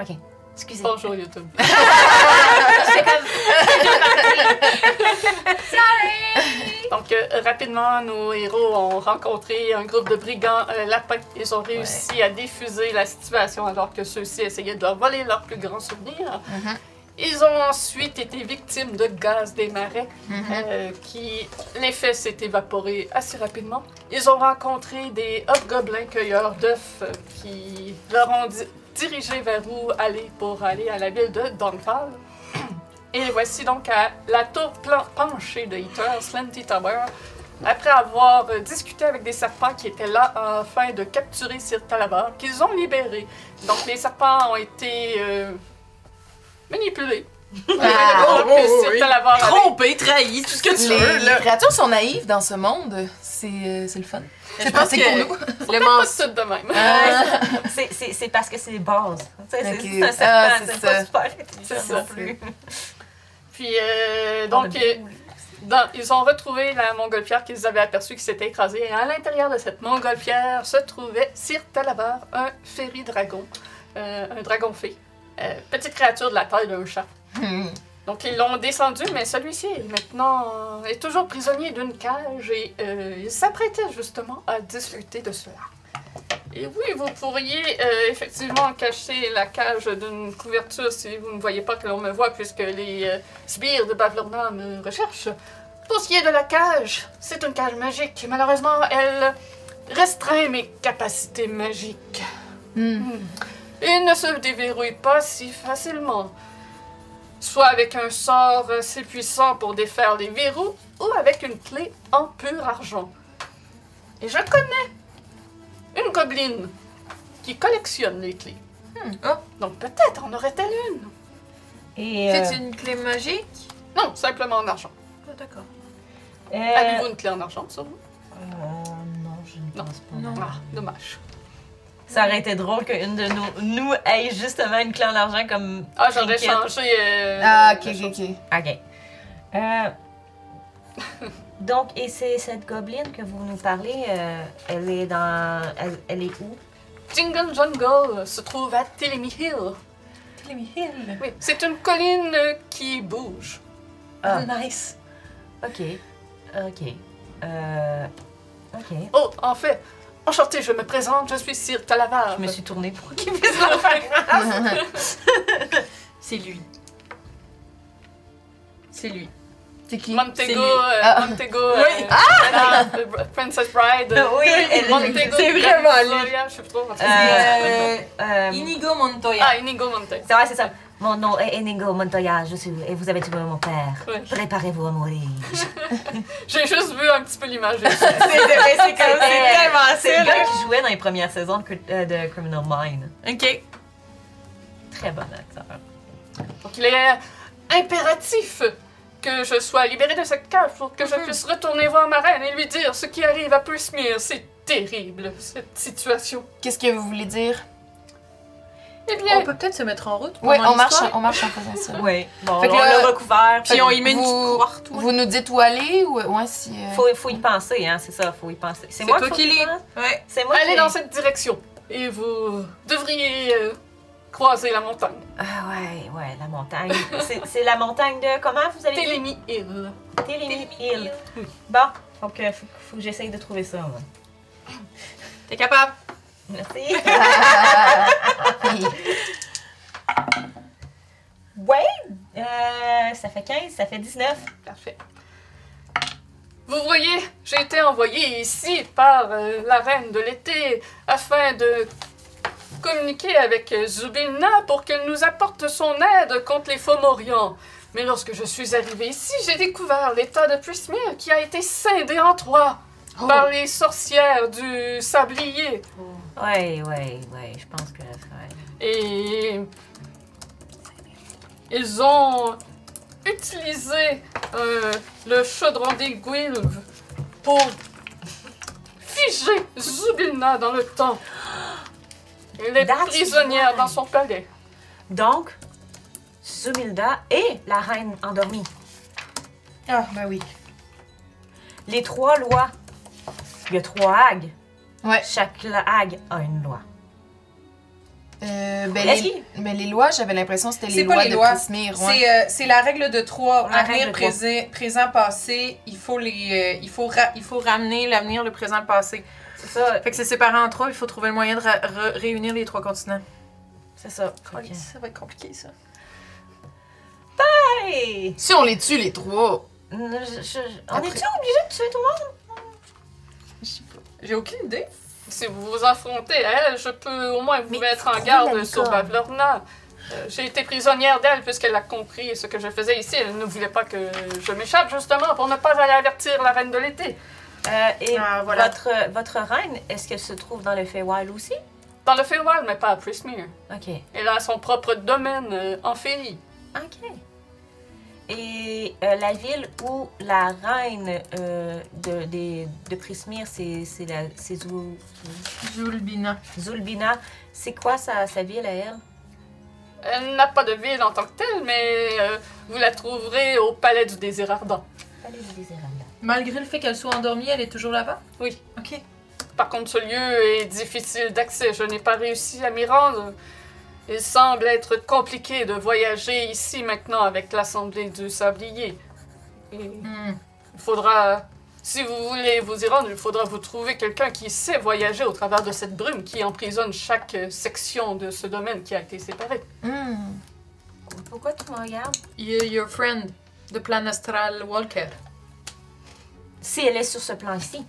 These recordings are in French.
Ok. Excusez. Bonjour YouTube. C'est comme... Donc, rapidement, nos héros ont rencontré un groupe de brigands lapins. Ils ont réussi à diffuser la situation alors que ceux-ci essayaient de leur voler leurs plus grands souvenirs. Ils ont ensuite été victimes de gaz des marais qui, l'effet s'est évaporé assez rapidement. Ils ont rencontré des hobgoblins cueilleurs d'œufs qui leur ont dirigé vers où aller pour aller à la ville de Dawnfall. Et voici donc à la tour penchée de Hither, Slenty Tower, après avoir discuté avec des serpents qui étaient là afin de capturer Sir Talabar, qu'ils ont libérés. Donc les serpents ont été manipulés. Trompé, trahi, tout ce que tu veux. Les créatures sont naïves dans ce monde. C'est le fun. Je pense C'est que pour nous. C'est pas tout de même. C'est parce que c'est les bases. C'est Ok. un serpent, C'est c'est ça. pas super C'est intelligent ça. non plus. Puis donc, ils ont retrouvé la montgolfière qu'ils avaient aperçue qui s'était écrasée. Et à l'intérieur de cette montgolfière se trouvait Sir Talabar, un fairy dragon, un dragon fée. Petite créature de la taille d'un chat. Donc ils l'ont descendu, mais celui-ci maintenant est toujours prisonnier d'une cage et il s'apprêtait justement à discuter de cela. Et oui, vous pourriez effectivement cacher la cage d'une couverture si vous ne voyez pas que l'on me voit, puisque les sbires de Bavlorna me recherchent. Pour ce qui est de la cage, c'est une cage magique. Malheureusement, elle restreint mes capacités magiques. Et ne se déverrouille pas si facilement. Soit avec un sort assez puissant pour défaire les verrous, ou avec une clé en pur argent. Et je connais une gobeline qui collectionne les clés. Donc peut-être en aurait-elle une. Et, C'est une clé magique? Non, simplement en argent. Ah, d'accord. Avez-vous une clé en argent sur vous? non, je ne Non. pense pas. Non. Ah, dommage. Ça aurait été drôle qu'une de nous ait justement une clé en argent comme. Ah, j'aurais trinket. changé. Ok, la ok, chose. ok. Ok. Donc, et c'est cette gobeline que vous nous parlez, elle est dans. Elle est où? Jingle Jungle se trouve à Tilemy Hill. Tilemy Hill. Oui, c'est une colline qui bouge. Ah, Nice. ok. Ok. Ok. Oh, en fait, enchanté, je me présente, je suis Sir Talavar. Je me suis tournée pour qu'il puisse le faire. C'est lui. C'est lui. C'est qui? Montego, Ah. Montego, Oui. Princess Bride. Oui, elle- Montego, c'est vraiment lui. Gloria, je sais plus trop. Inigo Montoya. Ah, Inigo Montego. C'est vrai, c'est ça. Mon nom est Enigo Montoya, et vous avez tué mon père. Oui. Préparez-vous à mourir. J'ai juste vu un petit peu l'image. C'est tellement C'est le gars ça. qui jouait dans les premières saisons de Criminal Mind. Ok. Très bon acteur. Donc il est impératif que je sois libérée de cette cage pour que je puisse retourner voir ma reine et lui dire ce qui arrive à Pursmere. C'est terrible, cette situation. Qu'est-ce que vous voulez dire? Eh bien, On peut peut-être se mettre en route. Oui, pendant l'histoire. on marche en faisant ça. Oui. Bon, Fait que on là- l'a recouvert. Puis on y met une petite Vous- croix partout. Vous nous dites où aller ou ouais, si. Faut y penser, hein, c'est ça, faut y penser. C'est moi toi faut qui y lis. penser? Ouais. C'est moi allez qui dans cette direction et vous devriez croiser la montagne. Ah ouais, la montagne. C'est la montagne de... Comment vous avez dit? Tilemy Hill. Tilemy Hill. Bon, donc faut que j'essaye de trouver ça, moi. T'es capable? Merci. Ouais, ça fait 15, ça fait 19. Parfait. Vous voyez, j'ai été envoyée ici par la reine de l'été afin de communiquer avec Zubilna pour qu'elle nous apporte son aide contre les Fomorians. Mais lorsque je suis arrivée ici, j'ai découvert l'état de Pursmere qui a été scindé en trois par les sorcières du sablier. Ouais, je pense que... Ouais. Et ils ont utilisé le chaudron des Guilves pour figer Zubilna dans le temps. Elle est That's prisonnière why. dans son palais. Donc, Sumilda est la reine endormie. Ah, ben oui. Les 3 lois. Il y a 3 hags. Ouais. Chaque hag a une loi. Est-ce qu'il- Mais les lois, j'avais l'impression que c'était les C'est pas lois les de lois. Prismir. Ouais. C'est la règle de 3. La Avenir, règle de trois. présent, passé. Il faut ramener l'avenir, le présent, le passé. C'est ça. Fait que c'est séparé en 3. Il faut trouver le moyen de réunir les 3 continents. C'est ça. Oh, Ok. ça va être compliqué, ça. Hey! Si on les tue, les 3. On Après- est-tu obligé de tuer tout le monde? J'ai aucune idée. Si vous vous affrontez à elle, je peux au moins vous Mais mettre en trouver garde la sur licorne. Bavlorna. J'ai été prisonnière d'elle puisqu'elle a compris ce que je faisais ici. Elle ne voulait pas que je m'échappe justement pour ne pas aller avertir la reine de l'été. Et Ah, voilà. votre reine, est-ce qu'elle se trouve dans le Feywild aussi? Dans le Feywild, mais pas à Prismere. Ok. Elle a son propre domaine en Féerie. Ok. Et la ville où la reine de Prismir, c'est Zulbina. Zulbina. C'est quoi sa ville à elle? Elle n'a pas de ville en tant que telle, mais vous la trouverez au palais du désir ardent. Allez, vous désirez. Malgré le fait qu'elle soit endormie, elle est toujours là-bas? Oui. Ok. Par contre, ce lieu est difficile d'accès. Je n'ai pas réussi à m'y rendre. Il semble être compliqué de voyager ici maintenant avec l'Assemblée du Sablier. Et il faudra, si vous voulez vous y rendre, il faudra vous trouver quelqu'un qui sait voyager au travers de cette brume qui emprisonne chaque section de ce domaine qui a été séparé. Pourquoi tu me regardes? Your friend, the plan astral Walker. Si elle est sur ce plan ici.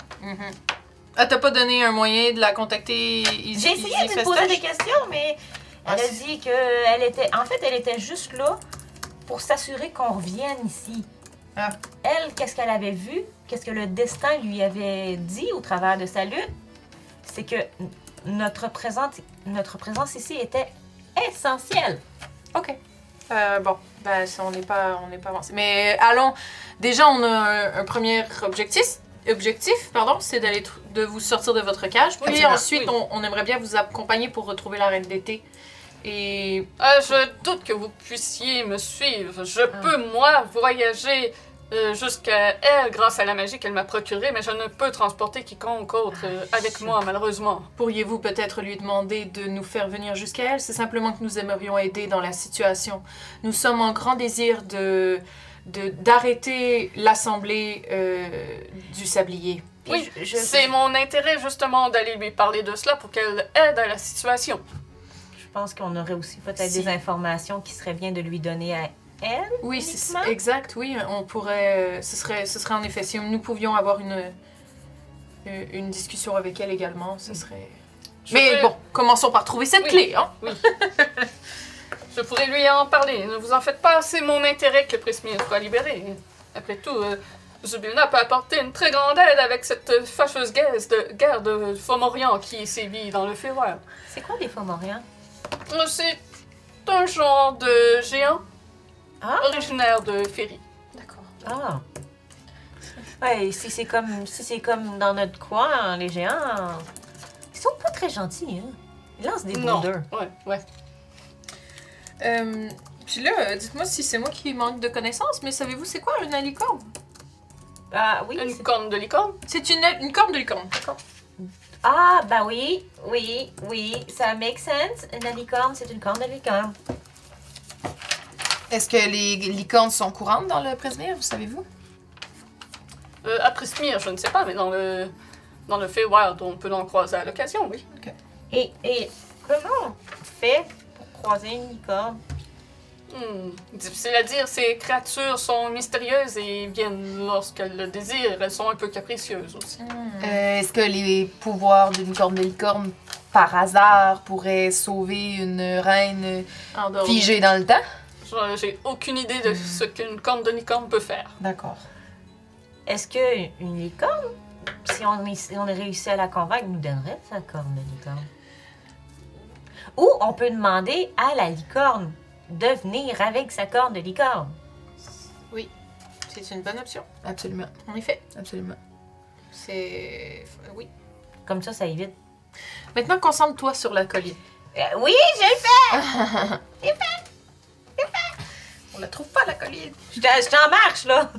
Ah, t'as pas donné un moyen de la contacter ici? J'ai essayé de lui poser des questions, mais elle a dit qu'elle était... En fait, elle était juste là pour s'assurer qu'on revienne ici. Ah. Elle, qu'est-ce qu'elle avait vu, qu'est-ce que le destin lui avait dit au travers de sa lutte, c'est que notre présence ici était essentielle. OK. Bon, ben, on n'est pas avancé. Mais allons. Déjà, on a un premier objectif, c'est de vous sortir de votre cage. Puis Absolument, ensuite, oui. on aimerait bien vous accompagner pour retrouver la reine d'été. Et Je doute que vous puissiez me suivre. Je peux, moi, voyager jusqu'à elle grâce à la magie qu'elle m'a procurée, mais je ne peux transporter quiconque autre avec moi, malheureusement. pourriez-vous peut-être lui demander de nous faire venir jusqu'à elle? C'est simplement que nous aimerions aider dans la situation. Nous sommes en grand désir d'arrêter l'assemblée du sablier. Puis Oui, c'est mon intérêt justement d'aller lui parler de cela pour qu'elle aide à la situation. Je pense qu'on aurait aussi peut-être Si. des informations qui seraient bien de lui donner à elle. Oui, c'est Uniquement? exact, oui. On pourrait. Ce serait en effet, si nous pouvions avoir une discussion avec elle également, ce serait. Mais bon, commençons par trouver cette Oui. clé, hein? Je pourrais lui en parler. Ne vous en faites pas, c'est mon intérêt que Prismir soit libéré. Après tout, Zulbina peut apporter une très grande aide avec cette fâcheuse guerre de Fomorian qui sévit dans le Feywild. C'est quoi des Fomorians? C'est un genre de géant Ah, originaire de Féerie. D'accord. ah. Ouais, si c'est comme dans notre coin, les géants, ils sont pas très gentils, hein. Ils lancent des Non. boulders. Ouais. Puis là, dites-moi si c'est moi qui manque de connaissances, mais savez-vous c'est quoi une licorne? Ah oui. Une corne de licorne. C'est une corne de licorne. Ah, bah oui, ça make sense. Une licorne, c'est une corne de licorne. Est-ce que les licornes sont courantes dans le Prismir, vous savez-vous? À Prismir, je ne sais pas, mais dans le Feywild, on peut en croiser à l'occasion, oui. Et comment on fait pour croiser une licorne? Difficile à dire, ces créatures sont mystérieuses et viennent lorsqu'elles le désirent. Elles sont un peu capricieuses aussi. Est-ce que les pouvoirs d'une corne de licorne, par hasard, pourraient sauver une reine Endormie. figée dans le temps? J'ai aucune idée de ce qu'une corne de licorne peut faire. D'accord. Est-ce qu'une licorne, si on a réussi à la convaincre, nous donnerait sa corne de licorne? Ou on peut demander à la licorne de venir avec sa corne de licorne. C'est une bonne option, Absolument. en effet. Absolument. C'est. Oui. Comme ça évite. Maintenant, concentre-toi sur la colline. Oui, je le fais! On la trouve pas, la colline. Je t'en marche, là!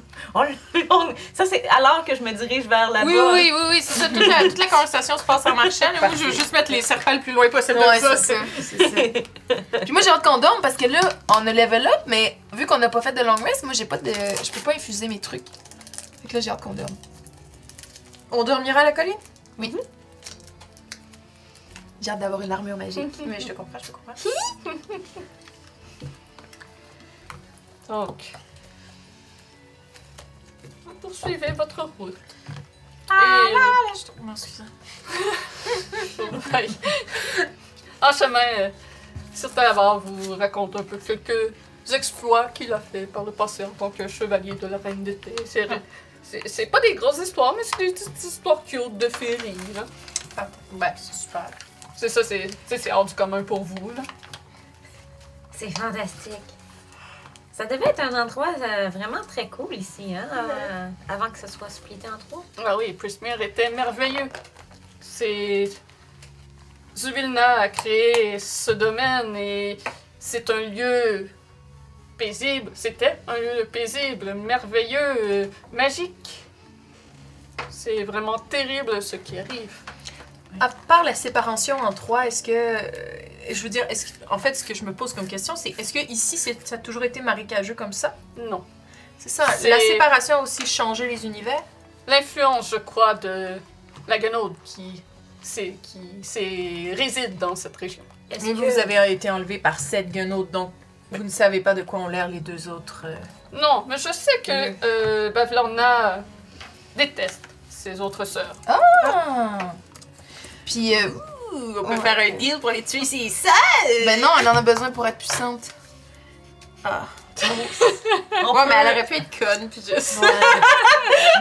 Ça, c'est alors que je me dirige vers là-bas. Oui, c'est ça. Toute la conversation se passe en marchant. Là. Moi, je veux juste mettre les serpents le plus loin possible de Ouais, ça. c'est ça. Puis moi, j'ai hâte qu'on dorme parce que là, on a level up, mais vu qu'on n'a pas fait de long rest, moi, j'ai pas de. Je peux pas infuser mes trucs. Fait que là, j'ai hâte qu'on dorme. On dormira à la colline? Oui. J'ai hâte d'avoir une armure magique. Mais je te comprends. Donc, vous poursuivez votre route. Ouais. En chemin, Sir Talabar vous raconte un peu quelques exploits qu'il a fait par le passé en tant que chevalier de la Reine d'été. C'est pas des grosses histoires, mais c'est des petites histoires cute de féerie, là. Ben, c'est super. C'est ça, c'est hors du commun pour vous, là. C'est fantastique. Ça devait être un endroit vraiment très cool ici, hein, avant que ce soit splitté en trois. Ah oui, Prismere était merveilleux. Zuvilna a créé ce domaine et c'est un lieu paisible. C'était un lieu paisible, merveilleux, magique. C'est vraiment terrible ce qui arrive. À part la séparation en trois, est-ce que. Je veux dire, en fait, ce que je me pose comme question, c'est est-ce que ici, ça a toujours été marécageux comme ça? Non. C'est ça. C'est- La séparation a aussi changé les univers? L'influence, je crois, de la Guenaude qui réside dans cette région. Est-ce Mais que... vous avez été enlevé par 7 guenaudes, donc vous ne savez pas de quoi ont l'air les deux autres. Non, mais je sais que Bavlorna déteste ses autres sœurs. Ah! Puis, On peut faire un deal pour les tuer, c'est ça! ben non, elle en a besoin pour être puissante. Ah. on Ouais, peut- mais elle aurait pu être conne, puis juste.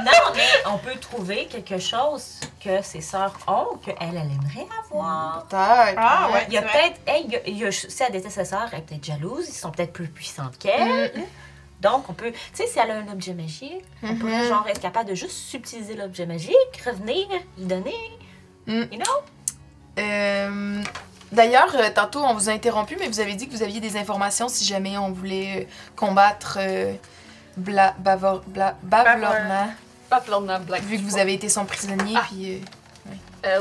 Non, mais on peut trouver quelque chose que ses sœurs ont, qu'elle aimerait avoir. Peut-être. Ah, ouais. Il y a c'est vrai. peut-être, si elle déteste ses sœurs, elle est peut-être jalouse, ils sont peut-être plus puissantes qu'elle. Donc, on peut, tu sais, si elle a un objet magique, on pourrait genre être capable de juste subtiliser l'objet magique, revenir, lui donner, Mm. you know? D'ailleurs, tantôt, on vous a interrompu, mais vous avez dit que vous aviez des informations si jamais on voulait combattre Bavlorna, Bavlorna Black. vu que vous avez été son prisonnier, puis...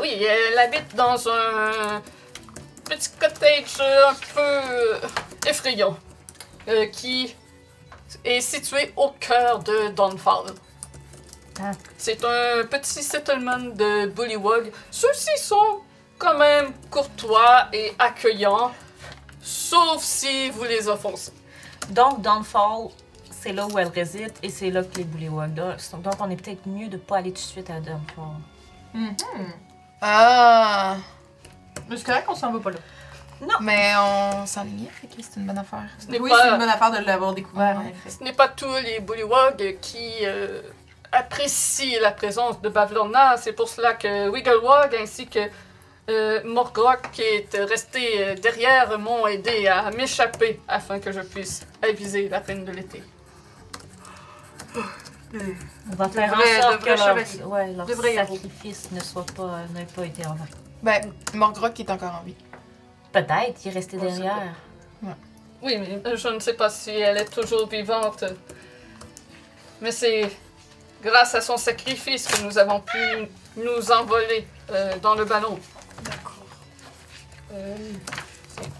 Oui, elle habite dans un petit cottage un peu effrayant qui est situé au cœur de Dawnfall. Ah. C'est un petit settlement de Bullywug. Ceux-ci sont quand même courtois et accueillants, sauf si vous les offensez. Donc, Dawnfall, c'est là où elle réside et c'est là que les Bullywug sont. Donc, on est peut-être mieux de pas aller tout de suite à Dawnfall. Ah! Mais c'est correct qu'on s'en va pas là. Mais on s'enlignait, fait que c'est une bonne affaire. Ce n'est Oui, pas- c'est une bonne affaire de l'avoir découvert, Ouais. en effet. Ce n'est pas tous les Bullywug qui apprécient la présence de Bavlorna. C'est pour cela que Wigglewug ainsi que Morgrok, qui est resté derrière, m'ont aidé à m'échapper afin que je puisse aviser la Reine de l'été. On va faire vrai- en sorte de que vrais leur, chevaliers. ouais, leur De vrais héros. sacrifice n'ait pas été envahi. Ben, Morgrok est encore en vie. Peut-être, il est resté On sait derrière. Oui, mais je ne sais pas si elle est toujours vivante. Mais c'est grâce à son sacrifice que nous avons pu nous envoler dans le ballon. D'accord. C'est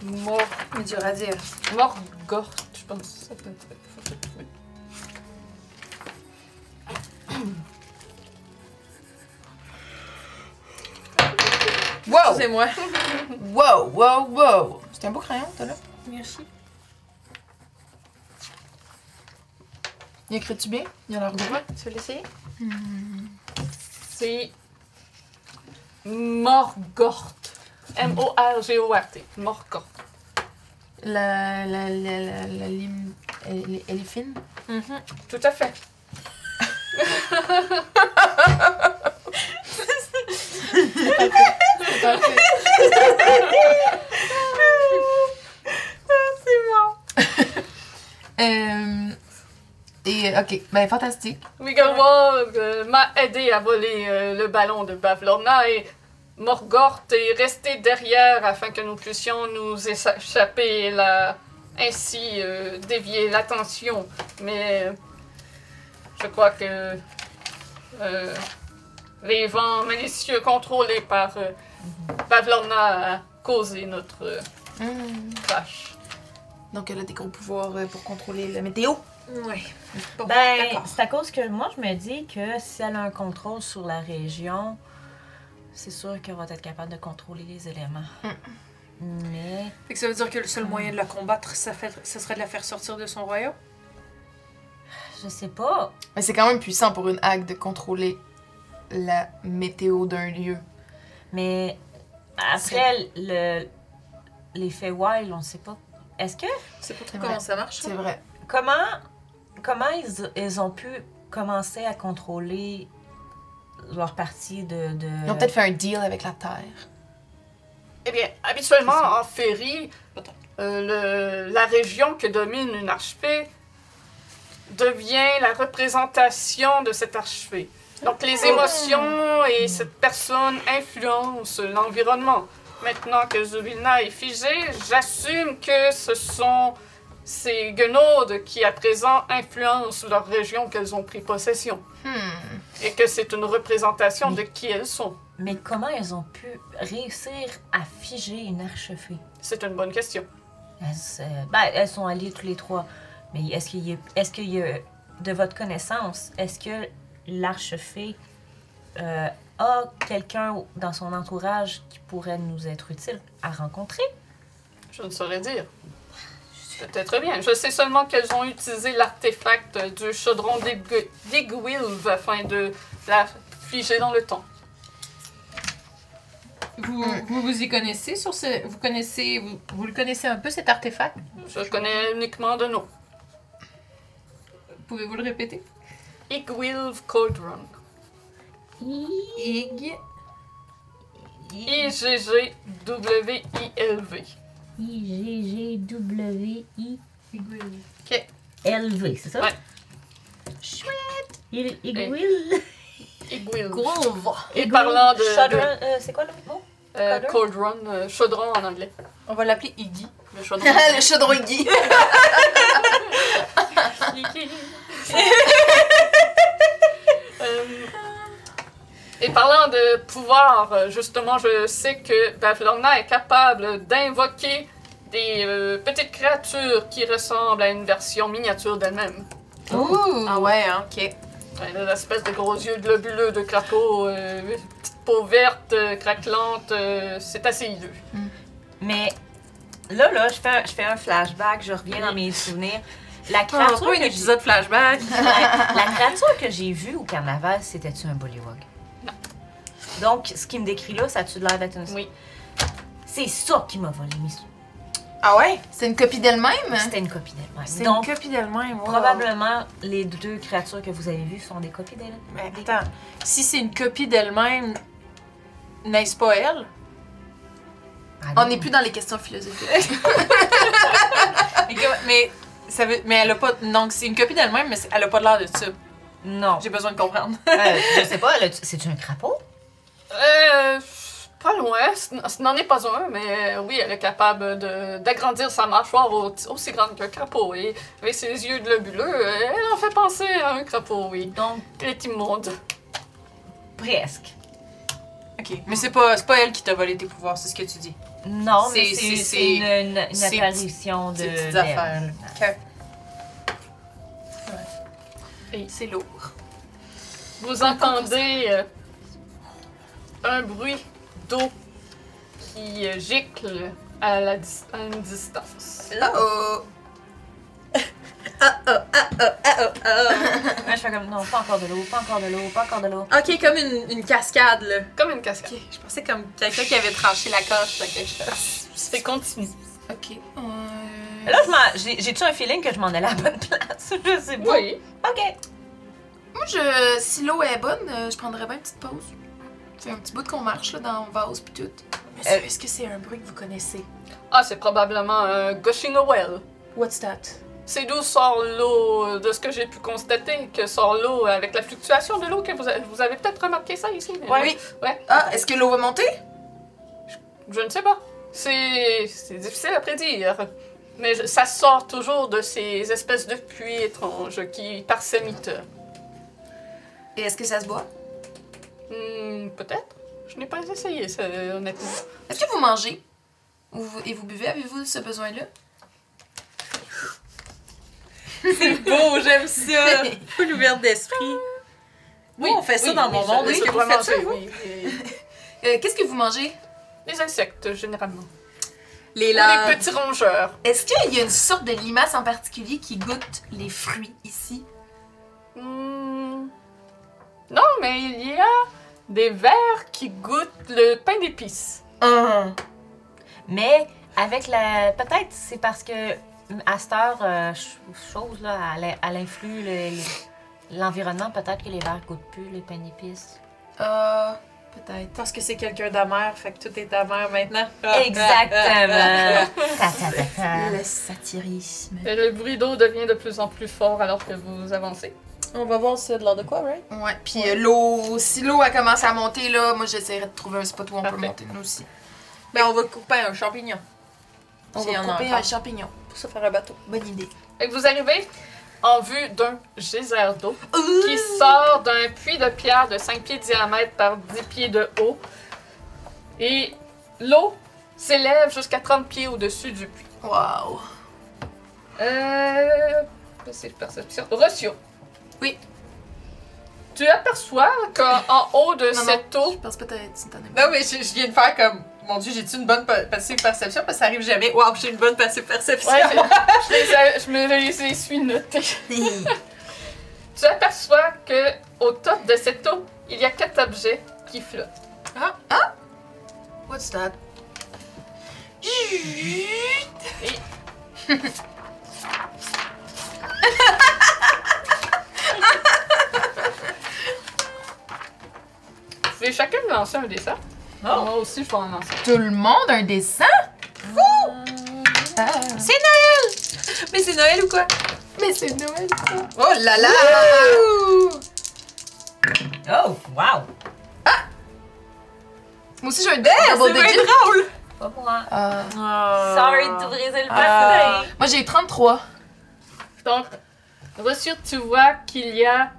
Mais dur à dire. Morgort, je pense. Ça peut être. Faut que je trouve. Wow! Excusez-moi. Wow! C'est un beau crayon, t'as là? Merci. Il écrit-tu bien? Il a l'air gros. Tu veux l'essayer? C'est Morgort. M-O-R-G-O-R-T. Morgort. La lime... Elle est fine? Tout à fait. Ok, ben fantastique. Wigglewog m'a aidé à voler le ballon de Bavlorna et Morgort est resté derrière afin que nous puissions nous échapper et ainsi dévier l'attention. Mais Je crois que les vents malicieux contrôlés par Bavlorna a causé notre crash. Donc elle a des gros pouvoirs pour contrôler la météo. Oui. Bon, Ben, d'accord. c'est à cause que moi, je me dis que si elle a un contrôle sur la région, c'est sûr qu'elle va être capable de contrôler les éléments. Mais Fait que ça veut dire que le seul moyen de la combattre, ça serait de la faire sortir de son royaume? je sais pas. Mais c'est quand même puissant pour une hague de contrôler la météo d'un lieu. Mais après, l'effet wild, on sait pas. Est-ce que... C'est pas trop C'est comment vrai. ça marche, ça? C'est vrai. Comment ils ont pu commencer à contrôler leur partie de... Ils ont peut-être fait un deal avec la Terre. Eh bien, habituellement, en Féerie, la région que domine une archefée devient la représentation de cette archefée. Donc, les émotions et cette personne influencent l'environnement. Maintenant que Zubilna est figée, j'assume que ce sont ces guenaudes qui, à présent, influencent leur région qu'elles ont pris possession. Et que c'est une représentation de qui elles sont. Mais comment elles ont pu réussir à figer une archefée? C'est une bonne question. Elles sont alliées tous les trois. Mais est-ce qu'il y a, de votre connaissance, est-ce que l'archefée a quelqu'un dans son entourage qui pourrait nous être utile à rencontrer? Je ne saurais dire. Peut-être bien. Je sais seulement qu'elles ont utilisé l'artefact du chaudron d'Igwilv afin de la figer dans le temps. Vous y connaissez sur ce... Vous le connaissez un peu, cet artefact? Je le connais uniquement de nom. Pouvez-vous le répéter? Igwilv Cauldron. Ig... I-G-G-W-I-L-V. I-G-G-W-I... Ok. L-V, c'est ça? Ouais. Chouette! Igwil. Igwilv. Et Et parlant de... c'est quoi le mot? Cauldron, chaudron en anglais. On va l'appeler Iggy, le chaudron. Le chaudron Iggy. Et parlant de pouvoir, justement, je sais que Bavlorna est capable d'invoquer des petites créatures qui ressemblent à une version miniature d'elle-même. Ouh! Ah ouais, hein, ok. Ouais, des espèces de gros yeux globuleux de crapaud, petite peau verte, craquelante, c'est assez hideux. Mais là, je fais un flashback, je reviens dans mes souvenirs. La créature, Pas un épisode flashback. la créature que j'ai vue au carnaval, c'était-tu un bullywug? Non. Donc, ce qui me décrit là, ça a-tu l'air d'être une... Oui. C'est ça qui m'a volé mes sous. Ah ouais? C'est une copie d'elle-même? C'était une copie d'elle-même. C'est Donc, une copie d'elle-même. Wow. probablement, les deux créatures que vous avez vues sont des copies d'elle. Mais attends, si c'est une copie d'elle-même, n'est-ce pas elle? On n'est plus dans les questions philosophiques. Mais ça veut, mais elle a pas. Donc c'est une copie d'elle-même, mais elle a pas l'air de ça. Non. J'ai besoin de comprendre. Je sais pas, c'est-tu un crapaud? Pas loin, ce n'en est pas un, mais oui, elle est capable d'agrandir sa mâchoire aussi grande qu'un crapaud. Et avec ses yeux globuleux, elle en fait penser à un crapaud, oui. Donc, Elle est immonde. presque. Ok, mais c'est pas elle qui t'a volé tes pouvoirs, c'est ce que tu dis. Non, mais C'est- c'est une c'est apparition de... ces petites d'elle. affaires, là. Et C'est lourd. vous entendez un bruit d'eau qui gicle à une distance. Oh. Ouais, je fais comme, non, pas encore de l'eau, pas encore de l'eau, pas encore de l'eau. Ok, comme une cascade, là. Comme une cascade. Ok, je pensais comme quelqu'un qui avait tranché la coche à quelque chose. C'est continu. Ok. Là, j'ai-tu un feeling que je m'en allais à la bonne place? Je sais pas. Oui. OK. Moi, si l'eau est bonne, je prendrais bien une petite pause. C'est un petit bout qu'on marche là, dans le vase pis tout. Mais est-ce que c'est un bruit que vous connaissez? Ah, c'est probablement un gushing a well. What's that? C'est d'où sort l'eau, de ce que j'ai pu constater, que sort l'eau avec la fluctuation de l'eau que vous avez peut-être remarqué ça ici. Mais Ouais. oui. Ouais. Ah, est-ce que l'eau va monter? Je ne sais pas. C'est difficile à prédire. Mais ça sort toujours de ces espèces de puits étranges qui parsèment. Et est-ce que ça se boit? Peut-être. Je n'ai pas essayé, ça, honnêtement. Est-ce que vous mangez? Et vous buvez? Avez-vous ce besoin-là? C'est beau, j'aime ça. Full ouverte d'esprit. Oui, on fait ça dans mon monde. Est-ce que vous faites ça, vous? Oui. Qu'est-ce que vous mangez? Les insectes, généralement. Les Ou larves. les petits rongeurs. Est-ce qu'il y a une sorte de limace en particulier qui goûte les fruits ici? Non, mais il y a des vers qui goûtent le pain d'épices. Mais avec la. Peut-être c'est parce que à cette heure, chose, là, elle influe l'environnement. Peut-être que les vers goûtent plus les pains d'épices. Peut-être. Parce que c'est quelqu'un d'amer, fait que tout est amer maintenant. Exactement. Ta, ta, ta, ta. Le satirisme. Et le bruit d'eau devient de plus en plus fort alors que vous avancez. On va voir si c'est de l'ordre de quoi, right? Ouais, puis l'eau, si l'eau a commencé à monter, là, moi j'essaierai de trouver un spot où on peut Parfait. monter nous aussi. Ben, on va couper un champignon. On S'il y va en a couper encore. un champignon. Pour se faire un bateau. Bonne idée. Et vous arrivez en vue d'un geyser d'eau qui sort d'un puits de pierre de 5 pieds de diamètre par 10 pieds de haut. Et l'eau s'élève jusqu'à 30 pieds au-dessus du puits. Wow. C'est perception. Rossio. Oui. Tu aperçois qu'en haut de Non, cette Je eau, pense peut-être instantanément. Non, mais je viens de faire comme. Mon Dieu, j'ai-tu une bonne passive perception? Parce que ça arrive jamais. Waouh, j'ai une bonne passive perception. ouais, je me les suis notés. Tu aperçois que au top de cette eau, il y a 4 objets qui flottent. What's that? Vous pouvez chacun lancer un dessin. Moi aussi, je vais en lancer. Tout le monde a un dessin? C'est Noël! Mais c'est Noël ou quoi? Mais c'est Noël, ça. Oh là là! Oh, wow! Moi aussi, j'ai un C'est double bien digit. drôle! Pas moi. Oh. Sorry de briser le Ah. parfait. Moi, j'ai 33. Donc, Rossio, tu vois qu'il y a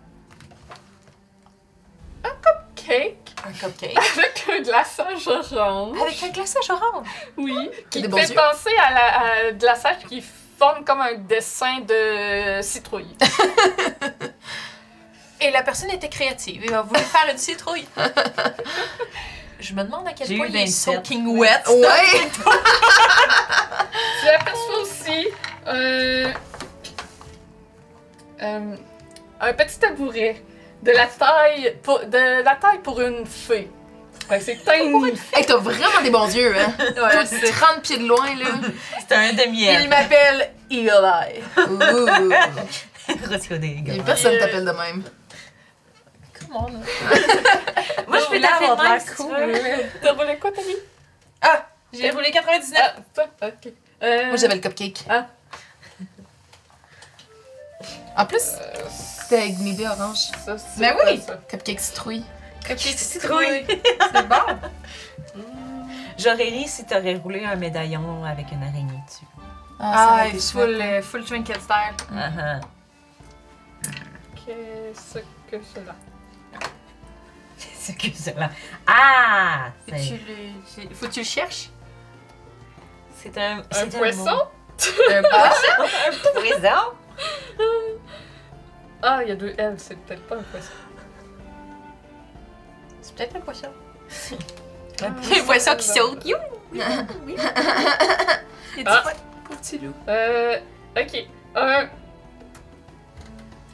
un cupcake Un cupcake. avec un glaçage orange. Avec un glaçage orange. Oui, qui des te bons fait yeux. penser à un glaçage qui forme comme un dessin de citrouille. Et la personne était créative. Elle a voulu faire une citrouille. Je me demande à quel J'ai point eu il est 27. soaking wet. Ouais! Tu aperçois aussi un petit tabouret de la taille pour une fée. Ouais, c'est tiny. Hey, t'as vraiment des bons yeux, hein? Ouais, Toi, 30 pieds de loin, là. C'est un Il demi-elfe. m'appelle Eli. Ouh! Rossio des gars. Et personne t'appelle de même. Comment là? Moi, je peux t'appeler de même si tu cool. veux. T'as volé quoi, Tammy? Ah! J'ai roulé 99. Ah, toi? Ok. Moi, j'avais le cupcake. Ah. En plus, c'était avec une idée orange. Ça, c'est Ben quoi, oui. ça? Cupcake citrouille. Cupcake citrouille. C'est bon. J'aurais ri si t'aurais roulé un médaillon avec une araignée dessus. ça aurait été chouette. full trinket style. Uh-huh. Qu'est-ce que cela? C'est que cela. Ah! Faut que tu le cherches. C'est un. Un c'est poisson? Un poisson. Un poisson? Ah, il y a 2 L, c'est peut-être pas un poisson. C'est peut-être un poisson. Un Un poisson qui saute. You. Oui. Il dit Ah. ouais, pauvre petit loup. Ok.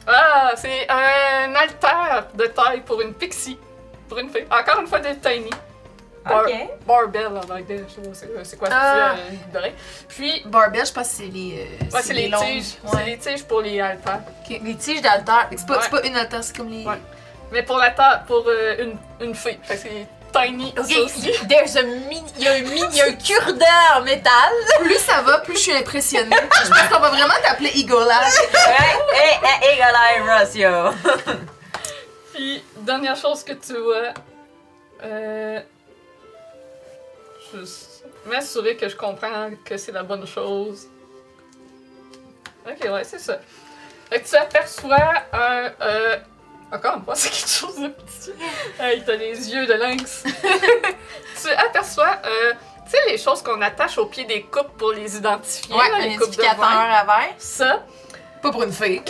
Ah, c'est un altar de taille pour une pixie. Pour une fée. Encore une fois des tiny. Ok. Barbell, like that, je sais pas c'est quoi Ah. c'est doré. Puis, Barbell, je pense que c'est les. ouais, c'est les longues. tiges. Ouais. C'est les tiges pour les altars. Ok, les tiges d'altère. C'est pas, Ouais. c'est pas une altère, c'est comme les. Ouais. Mais pour l'altar, pour une fée. Fait que c'est tiny, Ok, ça aussi. there's a mini, il y a un cure-dent en métal. Plus ça va, plus je suis impressionnée. Je pense qu'on va vraiment t'appeler Eagle Eye. Hey, Eagle Eye Rossio. Puis, dernière chose que tu vois, je m'assurer que je comprends que c'est la bonne chose. Ok, ouais, c'est ça. Fait que tu aperçois Encore une fois, c'est quelque chose de petit. Hey, t'as les yeux de lynx. Tu aperçois, tu sais, les choses qu'on attache au pied des coupes pour les identifier, Ouais, là, un les coupes de identificateur vin. à verre. Ça, Pas pour une fille.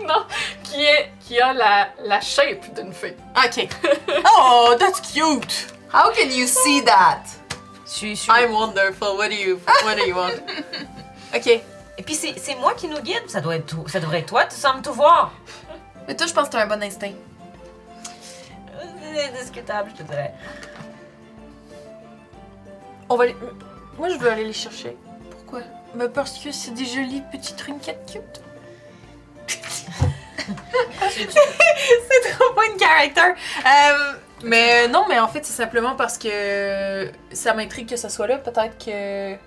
non, qui a la shape d'une fille. Ok. Oh, that's cute. How can you see that? Je suis... I'm wonderful. What do you want? Ok. Et puis c'est moi qui nous guide, ça devrait être toi, tu sembles tout voir. Mais toi, je pense que t'as un bon instinct. C'est discutable, je te dirais. On va aller... Moi, je veux aller les chercher. Pourquoi? Mais parce que c'est des jolies petites trinkets cute. C'est trop pas une character. Mais non, mais en fait, c'est simplement parce que ça m'intrigue que ça soit là. Peut-être qu'ils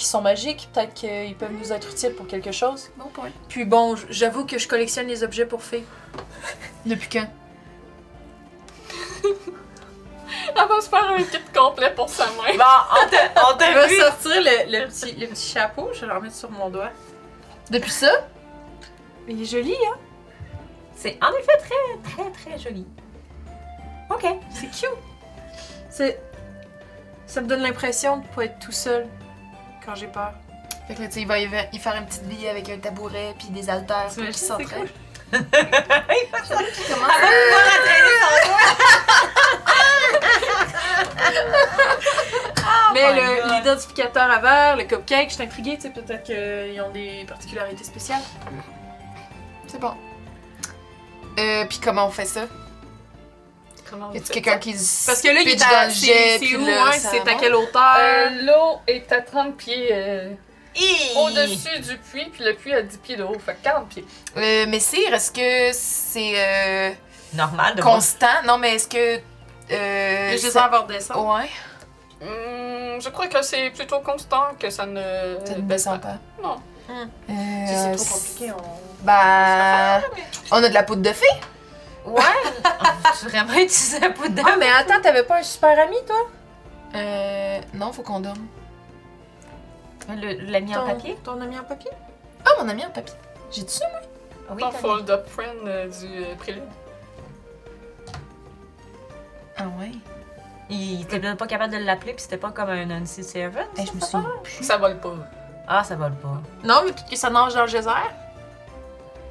sont magiques, peut-être qu'ils peuvent nous être utiles pour quelque chose. Bon point. Puis bon, j'avoue que je collectionne les objets pour filles. Depuis quand? Elle va se faire un kit complet pour sa main. Bon, on Je t'a vais vu. sortir le petit chapeau, je vais le remettre sur mon doigt. Depuis ça? Il est joli, hein? C'est en effet très, très, très joli. Ok. C'est cute. Ça me donne l'impression de pas être tout seul quand j'ai peur. Fait que là, tu sais, il va y faire une petite vie avec un tabouret puis des haltères pour qu'il s'entraîne. Elle va pouvoir entraîner son Mais my God. l'identificateur à verre, le cupcake, je suis intriguée, tu sais, peut-être qu'ils ont des particularités spéciales. C'est bon. Puis comment on fait ça? Comment Y on a-tu fait quelqu'un ça? qui se Parce que là, il pitch est dans à... le jet, C'est puis où, là, hein? ça C'est à monte? quelle hauteur? L'eau est à 30 pieds Hi! au-dessus du puits, puis le puits a 10 pieds de haut, fait 40 pieds. Messire, est-ce que c'est Normal de voir. constant? Non, mais est-ce que... Le geyser va redescendre. Ouais, Je crois que c'est plutôt constant que ça ne... ça ne descend pas. Non. Si c'est trop compliqué, Bah... On a de la poudre de fée? Ouais. Tu vraiment utiliser la poudre Ah, mais attends, t'avais pas un super ami, toi? Non, faut qu'on dorme. L'ami en papier? Ton ami en papier? Ah, mon ami en papier. J'ai-tu ça, moi? Oui, Ton t'as fold-up friend du prélude. Ah ouais? Il était même pas capable de l'appeler, puis c'était pas comme un Nancy Seven. Je me souviens plus. Ça vole pas. Ah, ça vole pas. Non, mais peut-être que ça nage dans le geyser.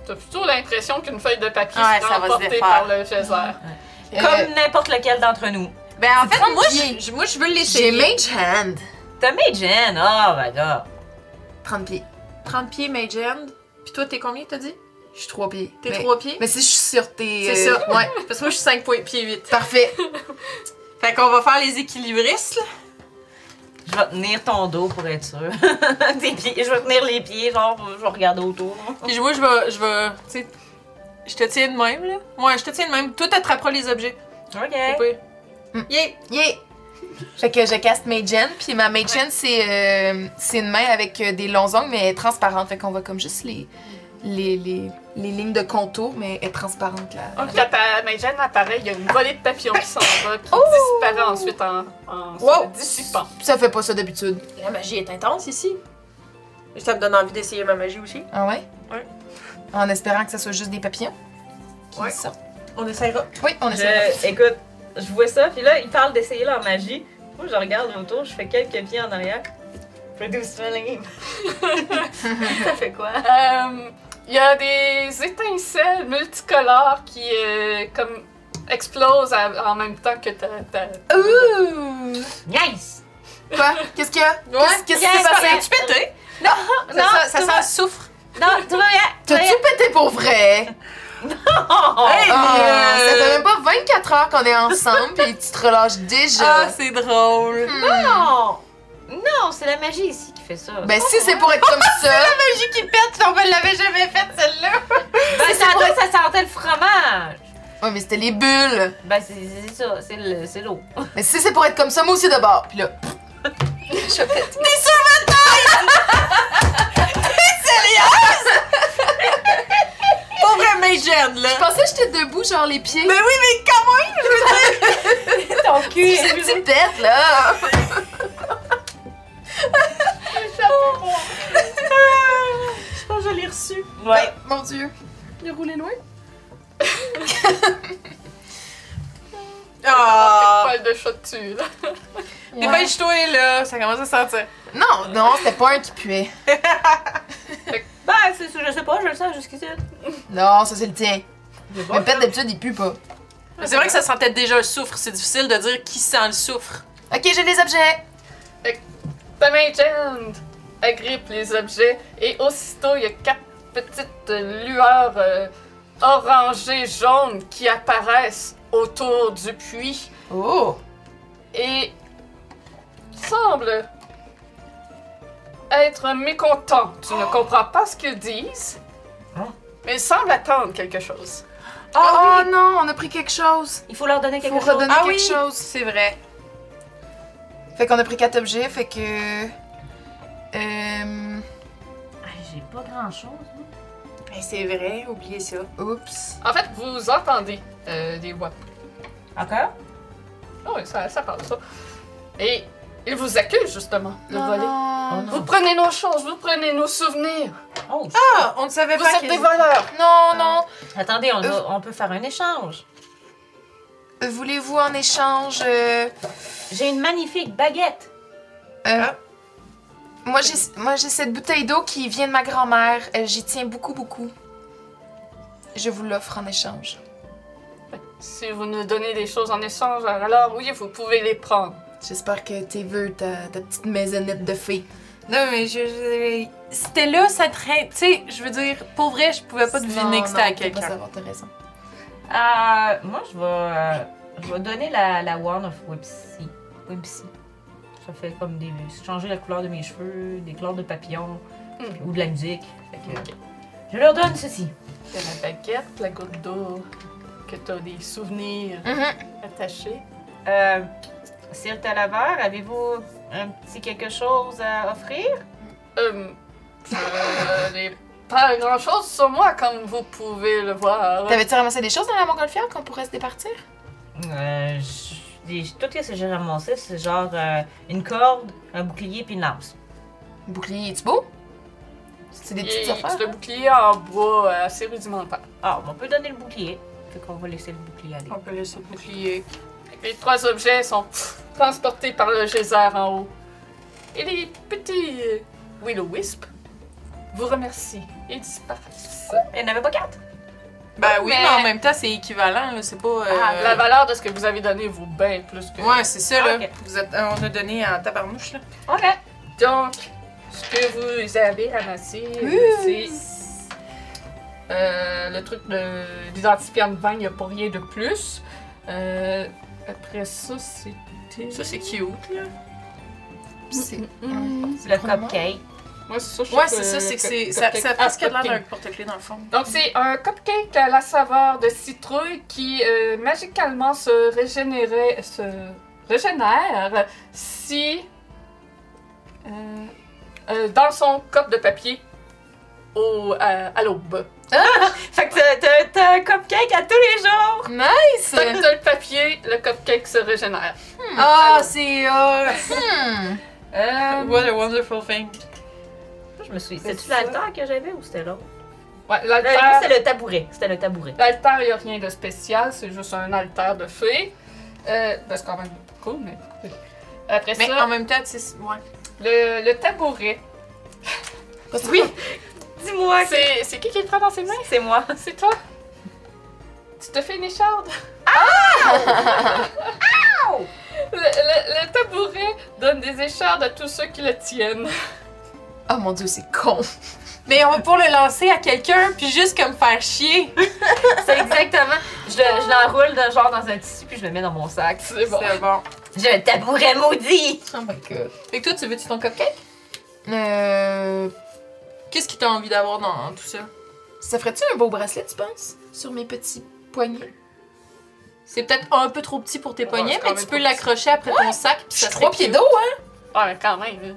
T'as plutôt l'impression qu'une feuille de papier Ouais, sera ça va se emportée défaire. par le geyser. Comme n'importe lequel d'entre nous. Ben, en C'est fait, 30 moi, pieds. moi, je veux J'ai l'essayer. Mage Hand. T'as Jen. Oh, ben là. 30 pieds. 30 pieds, Mage Hand. Puis toi, t'es combien, t'as dit? Je suis 3 pieds. T'es Mais- 3 pieds? Mais si je suis sur tes... C'est ça, ouais. Parce que moi, je suis 5 pieds 8. Parfait. Fait qu'on va faire les équilibristes, là. Je vais tenir ton dos pour être sûr. Tes pieds. Je vais tenir les pieds, genre, je vais regarder autour. Puis moi, je vais, tu sais, je te tiens de même, là. Ouais, je te tiens de même. Toi, t'attraperas les objets. Ok. Au pire. Yeah! Yeah! Fait que je caste Mage Hand, puis ma Mage Hand, c'est une main avec des longs ongles, mais elle est transparente. Fait qu'on voit comme juste les lignes de contour, mais elle est transparente, là. Quand ta Magen apparaît, il y a une volée de papillons qui s'en va, qui disparaît ensuite en Wow. se dissipant. Ça fait pas ça d'habitude. La magie est intense ici. Ça me donne envie d'essayer ma magie aussi. Ah ouais? Ouais. En espérant que ça soit juste des papillons qui Ouais. sortent. On essaiera. Oui, on essaie. Écoute, je vois ça, puis là, il parle d'essayer leur magie. Moi, je regarde autour, je fais quelques pieds en arrière. Produce feeling. Ça fait quoi? Il y a des étincelles multicolores qui comme explosent en même temps que ta... Ouh! Nice! Quoi? Qu'est-ce qu'il y a? Ouais. Qu'est-ce qui s'est passé? Tu pété? Non, Ça tout sent va- le soufre. Non, tout va bien. tout va T'as-tu pété pour vrai? bien. Hey, Ah, ça fait même pas 24 heures qu'on est ensemble, puis tu te relâches déjà. Ah, c'est drôle. Non! Non, c'est la magie ici qui fait ça. Ben si c'est pour être comme ça, Magie qui pète, on l'avait jamais faite, celle-là. Ben, ça sentait le fromage. ouais mais c'était les bulles. Ben, c'est ça, c'est l'eau. Mais si c'est pour être comme ça, moi aussi de bord. Puis là, je pète. Pas vrai, Mage Hand, là. Je pensais que j'étais debout, genre les pieds. Mais oui, mais quand même, Ton cul. C'est une petite tête là. je pense que je l'ai reçu. Ouais. Mon Dieu. Il est roulé loin. Ah! Pas de chat dessus, là. Dépêche-toi, là, ça commence à sentir. Non, non, c'était pas un qui puait. Ben, c'est ça, je sais pas, je le sens jusqu'ici. Non, ça c'est le tien. Mais peut-être d'habitude, il pue pas. C'est vrai que ça sentait déjà le soufre, c'est difficile de dire qui sent le soufre. Ok, j'ai les objets. Ta Magen agrippe les objets et aussitôt, il y a 4 petites lueurs orangées, jaunes qui apparaissent autour du puits Oh! et semblent être mécontents. Tu ne comprends pas ce qu'ils disent, Hein? mais ils semblent attendre quelque chose. Oh, non, on a pris quelque chose. Il faut leur donner Faut quelque chose. redonner Ah quelque oui, chose. c'est vrai. Fait qu'on a pris 4 objets, fait que. Euh. J'ai pas grand chose. Mais c'est vrai, oubliez ça. Oups. En fait, vous entendez des voix. Encore? Oh, oui, ça parle, ça. Et ils vous accusent, justement, de voler. Oh Vous non. prenez nos choses, vous prenez nos souvenirs. Oh, Ah, on ne savait Vous pas êtes qu'ils des voleurs. Non, non. attendez, on peut faire un échange. Voulez-vous en échange. J'ai une magnifique baguette. Moi, j'ai cette bouteille d'eau qui vient de ma grand-mère. J'y tiens beaucoup, beaucoup. Je vous l'offre en échange. Si vous nous donnez des choses en échange, alors oui, vous pouvez les prendre. J'espère que t'es veux ta petite maisonnette de fée. Non, mais c'était là, ça traîne. Tu sais, je veux dire, pour vrai, je pouvais pas deviner que c'était à quelqu'un. T'as raison. Moi, je vais donner la Wand of Whipsy. Whipsy. Ça fait comme des. Changer la couleur de mes cheveux, des couleurs de papillons ou de la musique. Fait que, je leur donne ceci. Il y a la baguette, la goutte d'eau, que t'as des souvenirs attachés. Sir Talaver, avez-vous un petit quelque chose à offrir? Je n'ai pas grand-chose sur moi, comme vous pouvez le voir. T'avais-tu ramassé des choses dans la montgolfière qu'on pourrait se départir? Tout ce que j'ai ramassé, c'est genre une corde, un bouclier puis une lance. Bouclier, es-tu beau? C'est des petites affaires? C'est le bouclier en bois assez rudimentaire. Ah, on peut donner le bouclier. Fait qu'on va laisser le bouclier aller. On peut laisser le bouclier. Les 3 objets sont transportés par le geyser en haut. Et les petits Will-O-Wisp vous remercient et disparaissent. Il n'y en avait pas 4? Ben oui, Mais- mais en même temps, c'est équivalent, là. C'est pas. La valeur de ce que vous avez donné vaut bien plus que... Ouais, c'est ça, là. Ok. On a donné en tabarnouche, là. OK. Donc, ce que vous avez ramassé, c'est le truc d'identifiant de vin, il n'y a pas rien de plus. Après ça, c'était... Ça, c'est cute, là. C'est. C'est le cupcake. Ouais, c'est ça. je Ouais, trouve c'est ça, c'est que c'est. Ça cupcake. a presque l'air cupcake. d'un porte-clés, dans le fond. Donc, c'est un cupcake à la saveur de citrouille qui magicalement se régénère si dans son cup de papier à l'aube. Fait que t'as un cupcake à tous les jours! Nice! Tant que t'as le papier, le cupcake se régénère. Ah, c'est. What a wonderful thing. Je me suis. C'est C'était-tu ça. l'altar que j'avais ou c'était l'autre? Ouais, Moi, l'altar, c'était le tabouret. C'était le tabouret. l'altar, il n'y a rien de spécial, c'est juste un altar de fées. C'est quand même cool, mais... Après Mais ça, en même temps, tu sais. Ouais. le tabouret, Oui! Dis-moi que c'est qui le prend dans ses mains? c'est moi. C'est toi? Tu te fais une écharde? Le tabouret donne des échardes à tous ceux qui le tiennent. Oh mon dieu, c'est con. Mais on va pouvoir le lancer à quelqu'un, puis juste comme faire chier. C'est exactement. Je l'enroule genre dans un tissu puis je le mets dans mon sac. C'est bon. C'est bon. J'ai un tabouret maudit! Oh my god. Fait que toi, tu veux-tu ton cupcake? Euh. Qu'est-ce que t'as envie d'avoir dans tout ça? Ça ferait-tu un beau bracelet, tu penses? Sur mes petits poignets? C'est peut-être un peu trop petit pour tes Ouais, poignets, c'est quand mais même tu peux trop l'accrocher après ton sac. Puis Je suis ça 3 serait pieds cute. d'eau, hein? Ah, mais quand même. hein.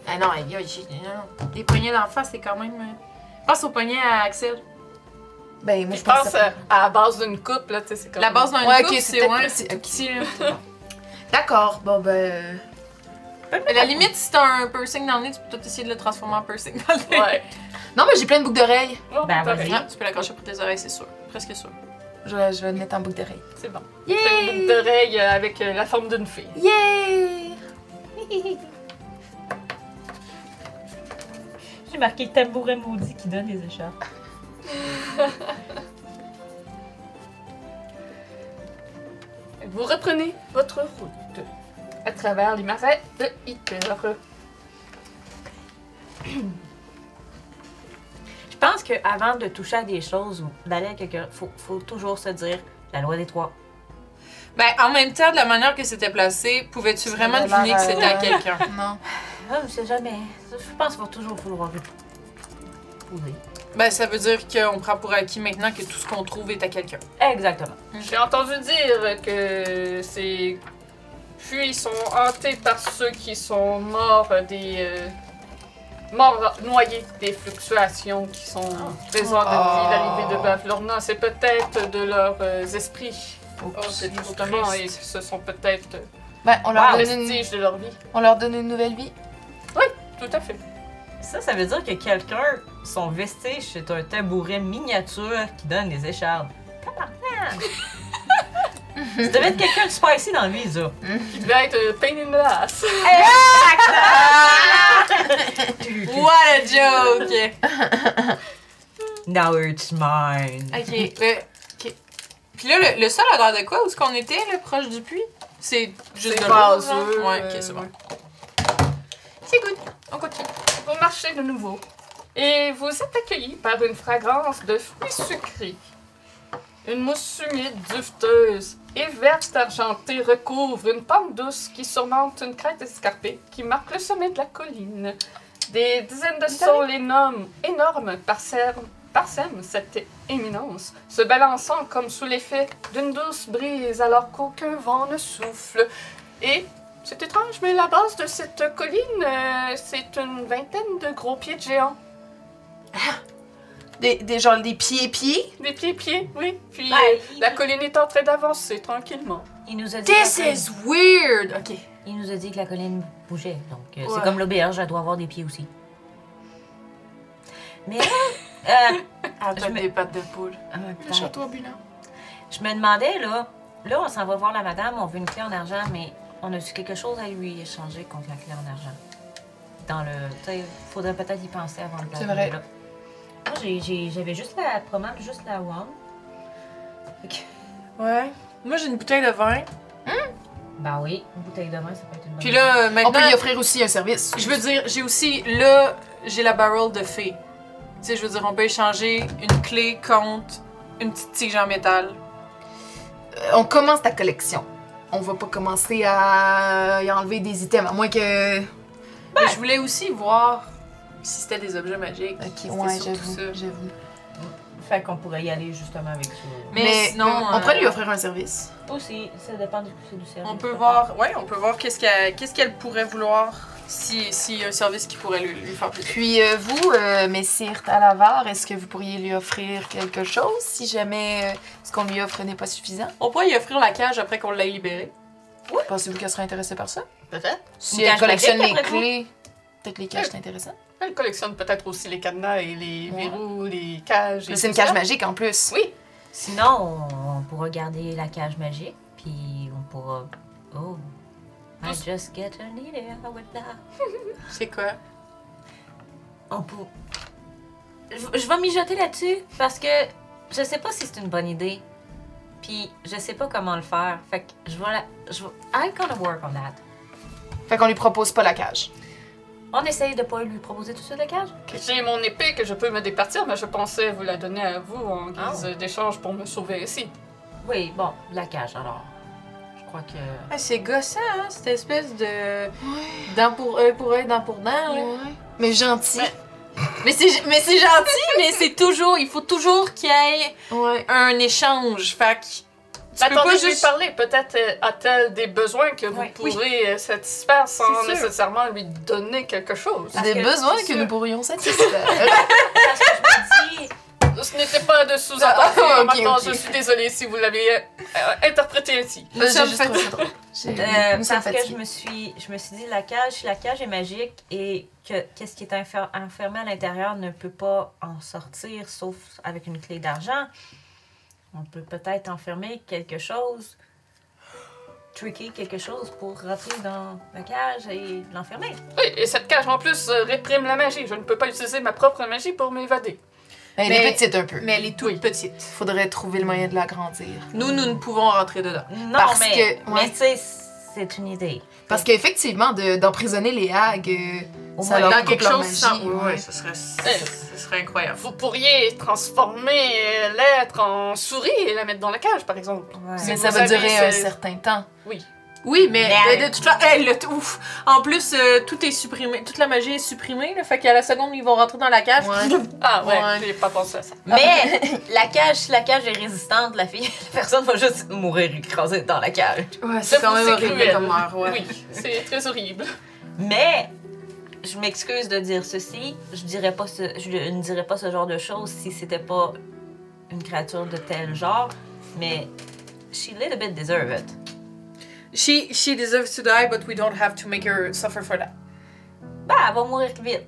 Ah non, non. Les poignets d'enfant, c'est quand même. Pense aux poignets à Axel. Ben, moi, Je pense à la base d'une coupe, là, tu sais, c'est comme... La base d'un Ouais, couple, ok, c'est peut-être ouais, plus- c'est tout ok. petit, là. D'accord, bon, ben. À la limite, si t'as un piercing dans le nez, tu peux peut-être essayer de le transformer en piercing dans le nez. Ouais. Non, mais j'ai plein de boucles d'oreilles. Oh, Ben, t'as vas-y. raison. Ah, tu peux l'accrocher pour tes oreilles, c'est sûr. Presque sûr. Je vais le mettre en boucle d'oreille. C'est bon. C'est une boucle d'oreille avec la forme d'une fille. Yeah! J'ai marqué tambourin maudit qui donne des écharpes. Vous reprenez votre route à travers les marais de Hitler. Je pense qu'avant de toucher à des choses ou d'aller à quelqu'un, faut toujours se dire la loi des trois. Ben, en même temps, de la manière que c'était placé, pouvais-tu vraiment avait deviner l'air, que c'était à ouais. quelqu'un? Non. Ah, je sais jamais. Je pense qu'il va toujours falloir poser. Ben, ça veut dire qu'on prend pour acquis maintenant que tout ce qu'on trouve est à quelqu'un. Exactement. J'ai entendu dire que ces puits sont hantés par ceux qui sont morts morts noyés des fluctuations qui sont présentes depuis l'arrivée de Bavlorna. C'est peut-être de leurs esprits. C'est justement, et ce sont peut-être Ben, on leur, les donne vestiges de leur vie. on leur donne une nouvelle vie. Tout à fait. Ça veut dire que quelqu'un, son vestige, c'est un tabouret miniature qui donne des écharpes. Tabarnak! Ça devait être quelqu'un de spicy dans la vie, ça. Qui devait être pain in the ass. What a joke! Now it's mine. Ok. Ok. Puis là, le sol a l'air de quoi? Où est-ce qu'on était, là, proche du puits? C'est juste C'est de l'eau, vaseux, genre? Ouais, ok, c'est bon. C'est good. On continue. Vous marchez de nouveau et vous êtes accueillis par une fragrance de fruits sucrés. Une mousse humide, duveteuse et verte argentée recouvre une pente douce qui surmonte une crête escarpée qui marque le sommet de la colline. Des dizaines de saules énormes parsèment cette éminence, se balançant comme sous l'effet d'une douce brise alors qu'aucun vent ne souffle. Et c'est étrange, mais la base de cette colline, c'est une vingtaine de gros pieds de géants. Genre des pieds-pieds. Des pieds, oui. Puis Ouais, la colline est en train d'avancer tranquillement. Il nous a dit This que la is weird! Ok. il nous a dit que la colline bougeait, donc Ouais. c'est comme l'auberge, elle doit avoir des pieds aussi. Mais là, Ah, t'as des pattes de poule. Le château ambulant. je me demandais, là, on s'en va voir la madame, on veut une clé en argent, mais on a-tu quelque chose à lui échanger contre la clé en argent? Dans le... Tu sais, faudrait peut-être y penser avant de C'est la vrai. là. Moi, j'avais juste la... probablement juste la wand. Fait que- Ouais. Moi, j'ai une bouteille de vin. Ben oui, une bouteille de vin, ça peut être une bonne Puis là, On maintenant, peut lui offrir aussi un service. je veux dire, j'ai aussi, là, j'ai la barrel de fée. Tu sais, je veux dire, on peut échanger une clé contre une petite tige en métal. On commence ta collection. On va pas commencer à y enlever des items, à moins que... Mais je voulais aussi voir si c'était des objets magiques. Ok, C'était ouais, surtout ça. j'avoue. Fait qu'on pourrait y aller justement avec ça. Mais sinon, on pourrait lui offrir un service. Aussi, ça dépend du service. on peut voir, ouais, on peut voir qu'est-ce qu'elle pourrait vouloir s'il y a un service qui pourrait lui faire plaisir. Puis vous, messire Talavar, est-ce que vous pourriez lui offrir quelque chose si jamais ce qu'on lui offre n'est pas suffisant? On pourrait y offrir la cage après qu'on l'ait libérée. Pensez-vous qu'elle serait intéressée par ça? Peut-être. Si Une elle cage collectionne les magique, après clés, peut-être les cages, c'est intéressant. Elle collectionne peut-être aussi les cadenas et les Ouais. verrous, les cages. et Mais c'est une tout ça. cage magique en plus. Oui. Sinon, on pourra garder la cage magique, puis on pourra... Oh, I just get an idea with that. C'est quoi? On peut... Je vais mijoter là-dessus, parce que je sais pas si c'est une bonne idée, puis je sais pas comment le faire. Fait que je vais la... I'm gonna work on that. Fait qu'on lui propose pas la cage. On essaye de pas lui proposer tout de suite la cage? J'ai mon épée que je peux me départir, mais je pensais vous la donner à vous en guise Oh. d'échange pour me sauver ici. Oui, bon, la cage, alors. Je crois que... Ah, c'est gossant, hein, cette espèce de... dent pour œil, dent pour dent, là. Mais gentil. Mais c'est gentil, mais c'est toujours... Il faut toujours qu'il y ait Ouais. un échange. Fait que... Tu peux Attendez, pas je lui juste... parler. Peut-être a-t-elle des besoins que vous Oui. pourrez satisfaire sans C'est sûr. nécessairement lui donner quelque chose. Parce Des que besoins c'est que sûr. nous pourrions satisfaire. Parce que je me dis... Ce n'était pas de sous-entendu. Ah, ok, Maintenant, ok. je suis désolée si vous l'avez interprété ainsi. Nous sommes J'ai juste trouvé ça drôle. Nous sommes Parce que fatigués. je me suis dit, si la cage est magique et que qu'est-ce qui est enfermé à l'intérieur ne peut pas en sortir, sauf avec une clé d'argent, On peut peut-être enfermer quelque chose, tricker quelque chose pour rentrer dans la cage et l'enfermer. Oui, et cette cage en plus réprime la magie. Je ne peux pas utiliser ma propre magie pour m'évader. Elle Mais- est petite un peu. Mais elle est toute petite. Faudrait trouver le moyen de l'agrandir. Nous ne pouvons rentrer dedans. Non, Parce mais, que- mais ouais. tu sais, c'est une idée. Parce qu'effectivement, d'emprisonner les hags, Au ça moins, leur Dans coupe quelque leur chose magie. sans... ouais. Ouais, ce serait incroyable. Vous pourriez transformer l'être en souris et la mettre dans la cage, par exemple. Ouais. Si Mais vous ça va avez durer un ce- certain temps. Oui. Oui, mais Mais- de toute façon, ouf. En plus, tout est supprimé, toute la magie est supprimée, là, fait qu'à la seconde, ils vont rentrer dans la cage. Ouais. Ah ouais, Ouais. j'ai pas pensé à ça. Mais si la cage est résistante, la personne va juste mourir écrasée dans la cage. Ouais, C'est quand même c'est horrible cruel. comme mort, ouais. Oui, c'est très horrible. Mais je m'excuse de dire ceci, je ne dirais pas ce genre de choses si c'était pas une créature de tel genre, mais she little bit deserve it. She deserves to die, but we don't have to make her suffer for that. Ben, elle va mourir vite.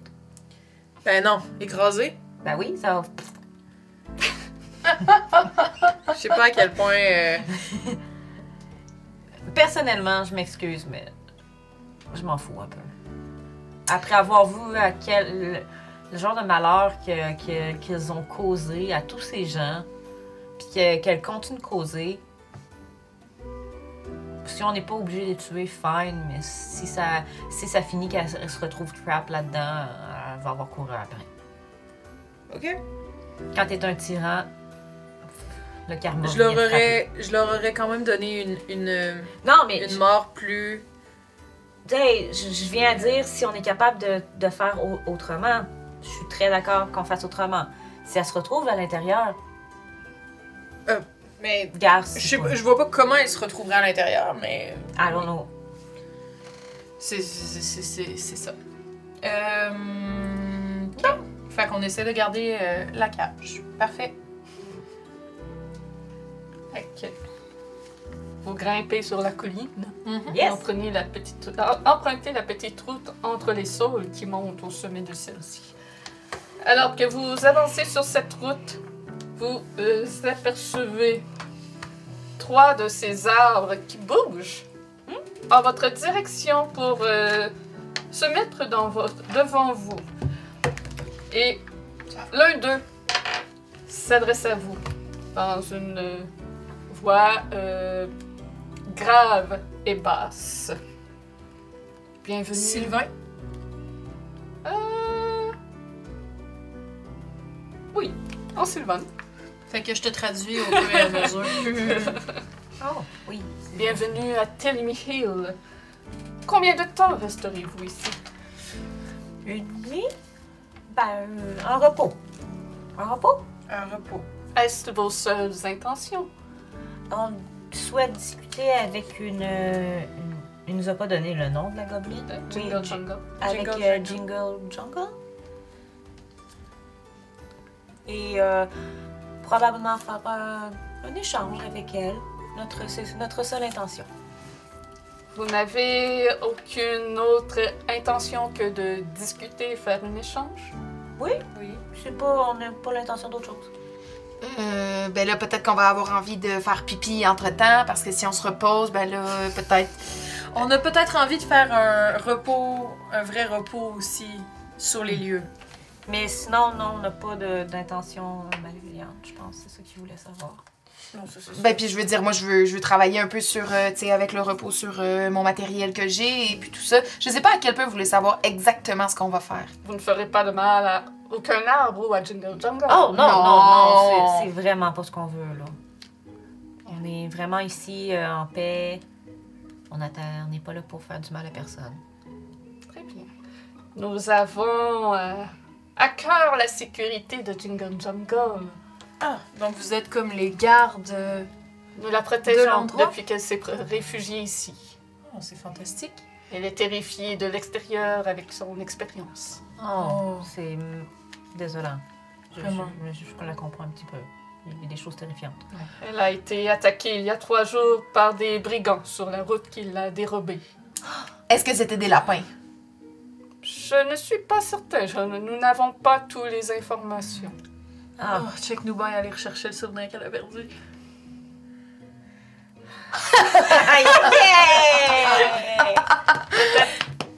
Ben non, écrasée. Ben oui, ça va. Je sais pas à quel point... Personnellement, je m'excuse, mais je m'en fous un peu. Après avoir vu à le genre de malheur qu'ils ont causé à tous ces gens, puis qu'elles continuent de causer, si on n'est pas obligé de les tuer, fine, mais si ça finit qu'elle se retrouve trap là-dedans, elle va avoir couru après. OK. Quand t'es un tyran, le karma Je vient leur te frapper. aurais quand même donné Non, mais une mort plus... tu sais, je viens à dire si on est capable de faire autrement. Je suis très d'accord qu'on fasse autrement. Si elle se retrouve à l'intérieur, Mais garde. je vois pas comment elle se retrouverait à l'intérieur, mais... I don't know. C'est ça. OK. Fait qu'on essaie de garder la cage. Parfait. Fait que vous grimpez sur la colline. Yes! Empruntez la petite route entre les saules qui montent au sommet de celle-ci. Alors que vous avancez sur cette route, vous apercevez 3 de ces arbres qui bougent en votre direction pour se mettre devant vous. Et l'un d'eux s'adresse à vous dans une voix grave et basse. Bienvenue. Sylvain? Oui, en Sylvain. Fait que je te traduis au fur et à mesure. Oh, oui. Bienvenue à Telmy Hill. Combien de temps resterez-vous ici? Une nuit? Ben, un repos. Un repos? Un repos. Est-ce vos seules intentions? On souhaite discuter avec il nous a pas donné le nom de la gobeline. Jingle Oui, Jungle. avec Jingle Jingle Jungle. Et probablement faire un échange avec elle. C'est notre seule intention. Vous n'avez aucune autre intention que de discuter et faire un échange? Oui, Oui. on n'a pas l'intention d'autre chose. Ben là, peut-être qu'on va avoir envie de faire pipi entre-temps, parce que si on se repose, ben là, peut-être... On a peut-être envie de faire un repos, un vrai repos aussi, sur les lieux. Mais sinon, non, on n'a pas d'intention malveillante, je pense. C'est ça qu'il voulait savoir. Non, ça, c'est Ben puis je veux dire, moi je veux travailler un peu sur, tu sais, avec le repos sur mon matériel que j'ai et puis tout ça. Je sais pas à quel point vous voulez savoir exactement ce qu'on va faire. Vous ne ferez pas de mal à aucun arbre ou à Jingle Jungle? Oh non, non, Non. non, c'est vraiment pas ce qu'on veut, là. On est vraiment ici en paix. On n'est pas là pour faire du mal à personne. Très bien. Nous avons à cœur la sécurité de Jingle Jungle. Ah, donc vous êtes comme les gardes. Nous la De protégeons l'endroit? depuis qu'elle s'est réfugiée ici. Oh, c'est fantastique. Elle est terrifiée de l'extérieur avec son expérience. Oh, c'est désolant. Vraiment. Je la comprends un petit peu. Il y a des choses terrifiantes. Elle a été attaquée il y a 3 jours par des brigands sur la route qui l'a dérobée. Est-ce que c'était des lapins? Je ne suis pas certain. Nous n'avons pas toutes les informations. Ah, Oh, check nous bien aller rechercher le souvenir qu'elle a perdu.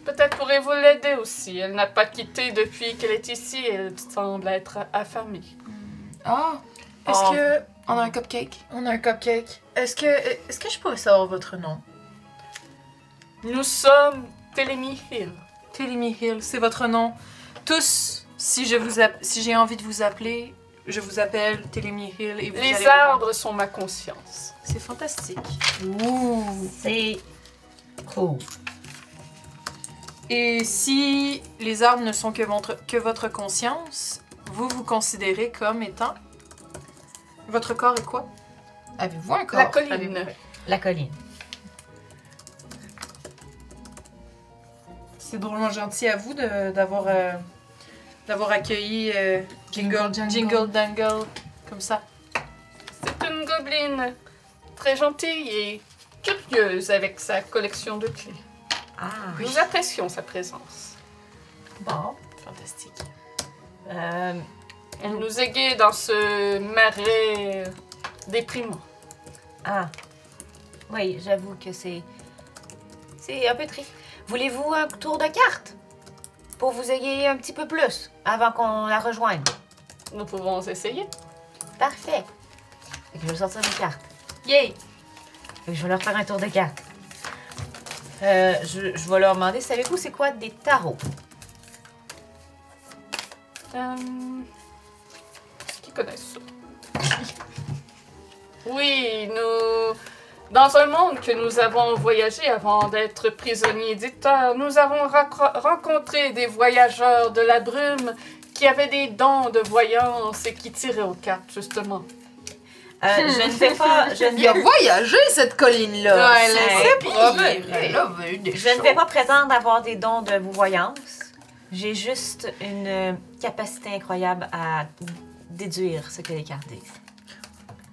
Peut-être pourrez-vous l'aider aussi. Elle n'a pas quitté depuis qu'elle est ici. Elle semble être affamée. Ah, Est-ce que... on a un cupcake. On a un cupcake. Est-ce que je pourrais savoir votre nom? Nous sommes Télémy Hill. Telemy Hill, c'est votre nom. Tous, si j'ai envie de vous appeler, je vous appelle Telemy Hill et vous allez Les me voir. arbres sont ma conscience. C'est fantastique. C'est cool. Et si les arbres ne sont que votre conscience, vous vous considérez comme étant... Votre corps est quoi? Avez-vous un corps? La colline. La colline. C'est drôlement gentil à vous d'avoir accueilli Jingle Jingle Dangle comme ça. C'est une gobeline très gentille et curieuse avec sa collection de clés. Ah, Nous apprécions sa présence. bon. Fantastique. Elle nous égaye dans ce marais déprimant. Ah. Oui, j'avoue que c'est un peu triste. Voulez-vous un tour de carte? Pour vous égayer un petit peu plus, avant qu'on la rejoigne. Nous pouvons essayer. Parfait. Fait que je vais sortir mes cartes. Yay! Fait que je vais leur faire un tour de carte. Je vais leur demander, savez-vous c'est quoi des tarots? Est-ce qu'ils connaissent ça? Oui, dans un monde que nous avons voyagé avant d'être prisonniers d'Icteur, nous avons rencontré des voyageurs de la brume qui avaient des dons de voyance et qui tiraient aux cartes, justement. Je ne vais pas... Il a voyagé, cette colline-là. Ouais, c'est Je ne vais pas prétendre avoir des dons de voyance. J'ai juste une capacité incroyable à déduire ce que les cartes disent.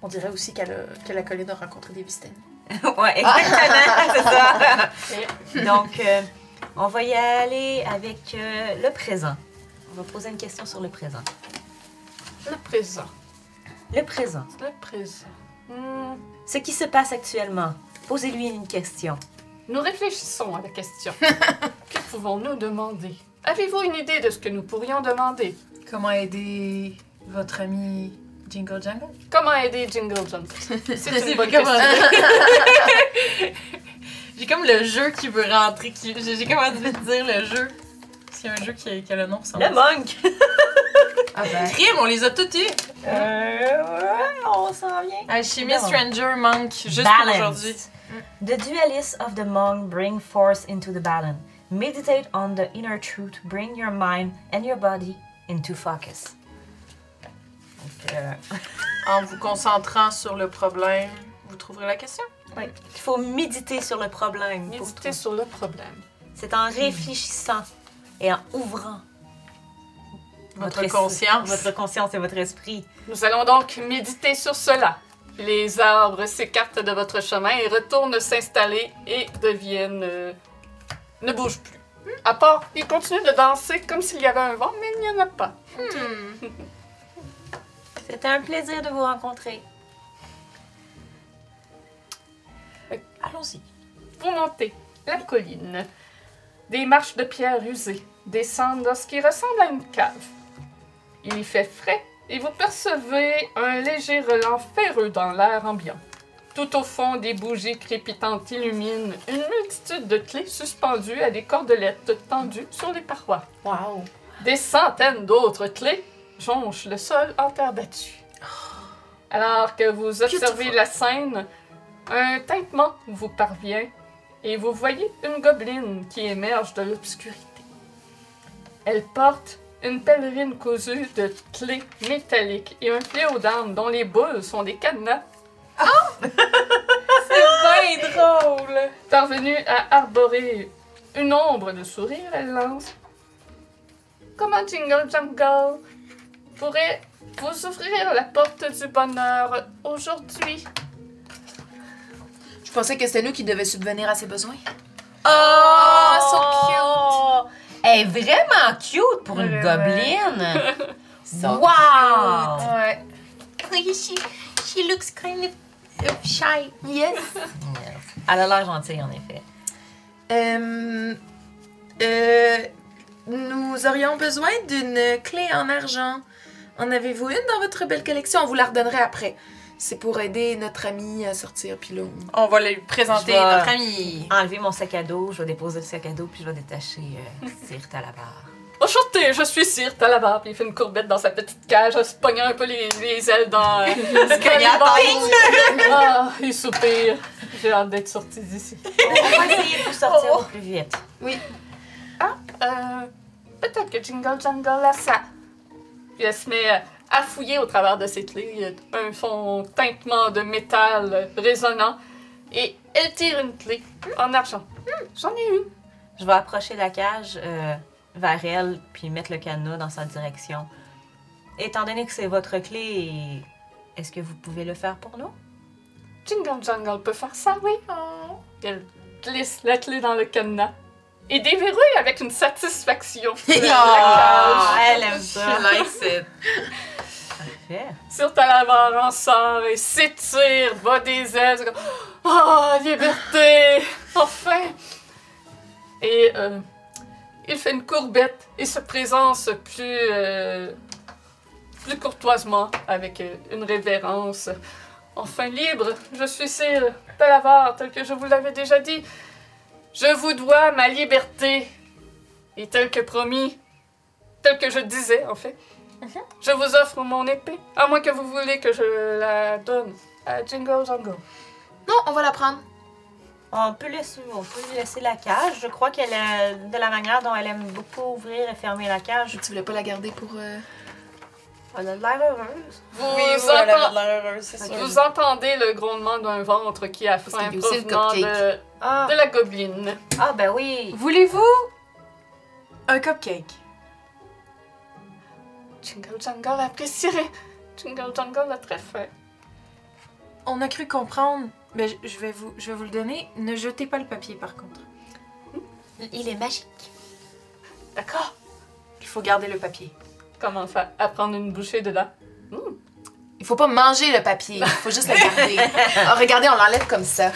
On dirait aussi que la colline a rencontré des Vistani. Ouais, exactement, c'est ça. Donc, on va y aller avec le présent. On va poser une question sur le présent. Le présent. Le présent. Le présent. Ce qui se passe actuellement. Posez-lui une question. Nous réfléchissons à la question. Que pouvons-nous demander? Avez-vous une idée de ce que nous pourrions demander? Comment aider votre ami Jingle Jangle? Comment aider Jingle Jungle? C'est une bonne comment- question. J'ai comme le jeu qui veut rentrer. J'ai comme envie de dire le jeu. S'il y a un jeu qui a le nom, ça Le monk. Ah ben. Crime, on les a tous eus. Ouais, on s'en vient. Alchemy, Non. Stranger, Monk, juste pour Balance. aujourd'hui. The dualists of the monk bring force into the balance. Meditate on the inner truth. Bring your mind and your body into focus. Donc, En vous concentrant sur le problème, vous trouverez la question. ouais. Il faut méditer sur le problème. pour Méditer trouver. sur le problème. C'est en réfléchissant et en ouvrant Votre conscience. votre conscience et votre esprit. Nous allons donc méditer sur cela. Les arbres s'écartent de votre chemin et retournent s'installer et deviennent... ne bougent plus. À part, ils continuent de danser comme s'il y avait un vent, mais il n'y en a pas. C'était un plaisir de vous rencontrer. Allons-y. Vous montez la colline. Des marches de pierre usées descendent dans ce qui ressemble à une cave. Il y fait frais et vous percevez un léger relent ferreux dans l'air ambiant. Tout au fond, des bougies crépitantes illuminent une multitude de clés suspendues à des cordelettes tendues sur les parois. Wow. Des centaines d'autres clés jonchent le sol en terre battue. Alors que vous observez la scène, un tintement vous parvient et vous voyez une gobeline qui émerge de l'obscurité. Elle porte une pèlerine cousue de clés métalliques et un fléau d'armes dont les boules sont des cadenas. C'est bien drôle. Parvenue à arborer une ombre de sourire, elle lance. Comment Jingle Jungle pourrait vous ouvrir la porte du bonheur aujourd'hui? Je pensais que c'était nous qui devions subvenir à ses besoins. Oh, so cute! Elle est vraiment cute pour une gobeline. So Wow! Ouais. she looks kind of Shy. Yes. Elle a l'air gentille, en effet. Nous aurions besoin d'une clé en argent. En avez-vous une dans votre belle collection? On vous la redonnerait après. C'est pour aider notre ami à sortir, puis là... On va lui présenter Je vais- notre ami. Enlever mon sac à dos, je vais déposer le sac à dos, puis je vais détacher Sirte à la barre. Enchanté, je suis Sir Talabar. Puis il fait une courbette dans sa petite cage, se pognant un peu les ailes dans. Ah, il soupire. J'ai hâte d'être sortie d'ici. On va essayer de vous sortir au plus vite. Peut-être que Jingle Jangle a ça. Puis elle se met à fouiller au travers de ses clés. Il y a un fond tintement de métal résonnant. Et elle tire une clé en argent. J'en ai une. Je vais approcher la cage vers elle, puis mettre le cadenas dans sa direction. Étant donné que c'est votre clé, est-ce que vous pouvez le faire pour nous? Jingle Jangle peut faire ça, oui. Elle glisse la clé dans le cadenas et déverrouille avec une satisfaction. Elle aime ça. She likes it. Parfait. Sur Talabar en sort et s'étire, bat des ailes. C'est comme, oh, liberté! Enfin! Et il fait une courbette et se présente plus courtoisement avec une révérence. Enfin libre, je suis Sir Talabar, tel que je vous l'avais déjà dit. Je vous dois ma liberté. Et tel que promis, tel que je disais en fait, je vous offre mon épée, à moins que vous voulez que je la donne à Jingle Jangle. Non, on va la prendre. On peut lui laisser la cage. Je crois qu'elle est de la manière dont elle aime beaucoup ouvrir et fermer la cage. Tu voulais pas la garder pour... Elle a l'air heureuse. Vous entendez le grondement d'un ventre qui a faim qu'il y a aussi le provenant cupcake. de la gobeline. Ah, ben oui. Voulez-vous un cupcake? Jingle Jangle apprécierait. Jingle Jangle a très faim. On a cru comprendre, mais je vais vous le donner. Ne jetez pas le papier, par contre. Il est magique. D'accord. Il faut garder le papier. Commence à prendre une bouchée dedans. Il faut pas manger le papier, il faut juste le garder. Ah, regardez, on l'enlève comme ça.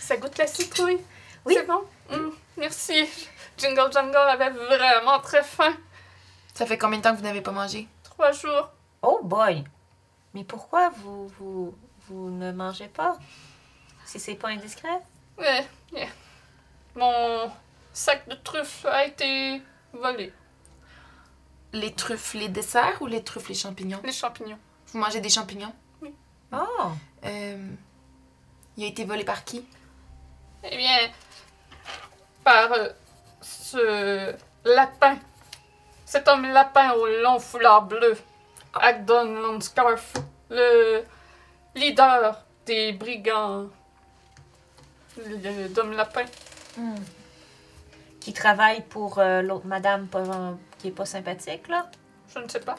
Ça goûte la citrouille. Oui. C'est bon? Merci. Jingle Jangle avait vraiment très faim. Ça fait combien de temps que vous n'avez pas mangé? 3 jours. Oh boy. Mais pourquoi vous ne mangez pas? Si c'est pas indiscret? Ouais. Mon sac de truffes a été volé. Les truffes, les desserts ou les truffes, les champignons? Les champignons. Vous mangez des champignons? Oh. Il a été volé par qui? Eh bien, par ce lapin. Cet homme lapin au long foulard bleu. Agdon Longscarf. Le leader des brigands. D'homme lapin. Qui travaille pour l'autre madame qui est pas sympathique, là? Je ne sais pas.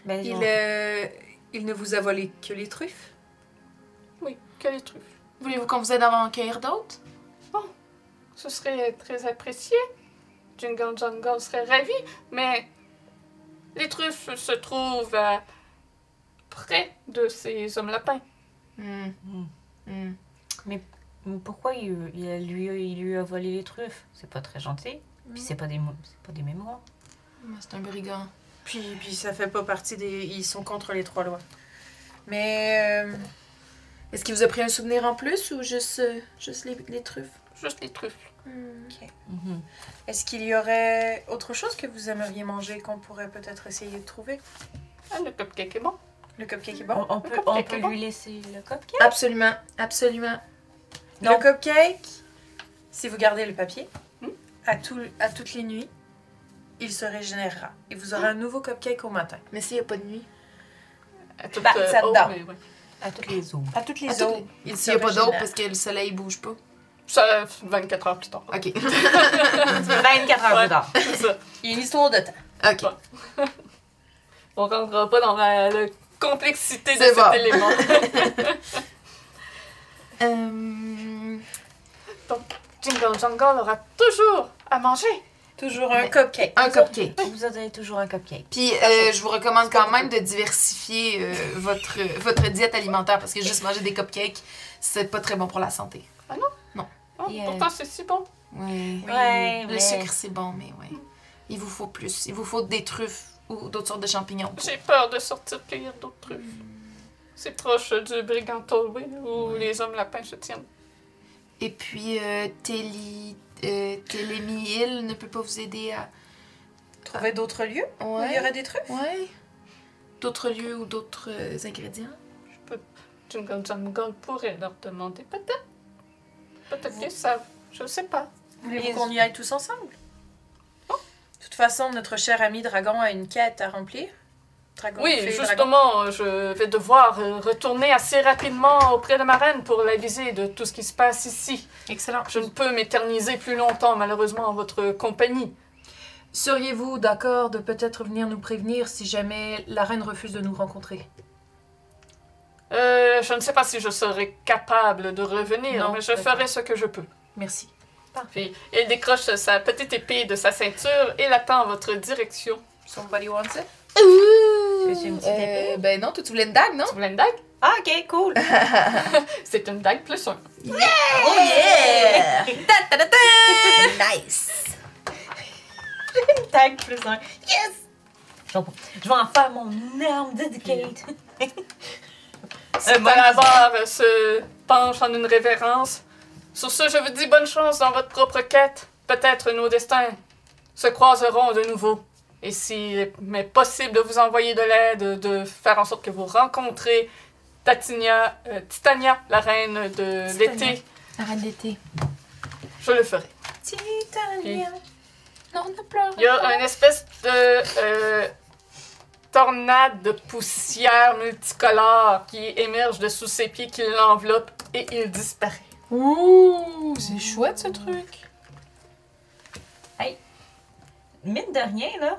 Ben, Il ne vous a volé que les truffes? Oui, que les truffes. Voulez-vous qu'on vous aide à en cueillir d'autres? Ce serait très apprécié. Jingle Jangle serait ravi, mais les truffes se trouvent près de ces hommes lapins. Mais pourquoi il lui a volé les truffes? C'est pas très gentil. Puis c'est pas des mémoires. C'est un brigand. Puis ça fait pas partie des... Ils sont contre les 3 lois. Mais... Est-ce qu'il vous a pris un souvenir en plus ou juste les truffes? Juste les truffes. Ok. Est-ce qu'il y aurait autre chose que vous aimeriez manger qu'on pourrait peut-être essayer de trouver? Ah, le cupcake est bon. Le cupcake est bon? On peut lui laisser le cupcake? Absolument, absolument. Le cupcake, si vous gardez le papier, à toutes les nuits, il se régénérera. Et vous aurez un nouveau cupcake au matin. Mais s'il n'y a pas de nuit? Toute, ça dedans. mais ouais. À toutes les eaux. À toutes les eaux. Il n'y a pas d'eau parce que le soleil bouge pas. Ça, 24 heures plus tard. OK. 24 heures plus tard. C'est ça. Il y a une histoire de temps. OK. On rentrera pas dans la complexité de C'est cet bon. élément. Euh, Donc, Jingle Jangle aura toujours à manger. Toujours un cupcake. Un cupcake. Vous avez toujours un cupcake. Puis je vous recommande quand même de diversifier votre diète alimentaire parce que juste manger des cupcakes, c'est pas très bon pour la santé. Oh, Yeah. Pourtant, c'est si bon. Oui. Ouais, Le sucre, c'est bon, mais ouais. Il vous faut plus. Il vous faut des truffes ou d'autres sortes de champignons. J'ai peur de sortir cueillir d'autres truffes. C'est proche du Brigantolway où les hommes lapins se tiennent. Et puis, Télémi-Hill ne peut pas vous aider à... Trouver d'autres lieux où il y aurait des truffes? Ouais. D'autres lieux ou d'autres ingrédients. Jungle Jungle pourrait leur demander peut-être. Peut-être qu'ils savent. Je sais pas. Voulez-vous qu'on y aille tous ensemble? De toute façon, notre cher ami dragon a une quête à remplir. Dragon, Oui, fée, dragon. justement, je vais devoir retourner assez rapidement auprès de ma reine pour l'aviser de tout ce qui se passe ici. Excellent. Je ne peux m'éterniser plus longtemps, malheureusement, en votre compagnie. Seriez-vous d'accord de peut-être venir nous prévenir si jamais la reine refuse de nous rencontrer? Je ne sais pas si je serai capable de revenir, Non, mais je d'accord. ferai ce que je peux. Merci. Puis, elle décroche sa petite épée de sa ceinture et l'attend en votre direction. Somebody wants it? C'est une petite épée. Ben non, toi, tu voulais une dague, non? Tu voulais une dague? Ah, ok, cool. C'est une dague plus un. Oh yeah! Nice! Tag plus un. Yes! Je vais en faire mon arme dedicate. Malabar se penche en une révérence. Sur ce, je vous dis bonne chance dans votre propre quête. Peut-être nos destins se croiseront de nouveau. Et s'il m'est possible de vous envoyer de l'aide, de faire en sorte que vous rencontrez Titania, la reine de l'été, La reine d'été. je le ferai. Titania. Non, on a pleuré. Il y a une espèce de tornade de poussière multicolore qui émerge de sous ses pieds, qui l'enveloppe et il disparaît. Ouh, c'est chouette ce truc. Mine de rien, là,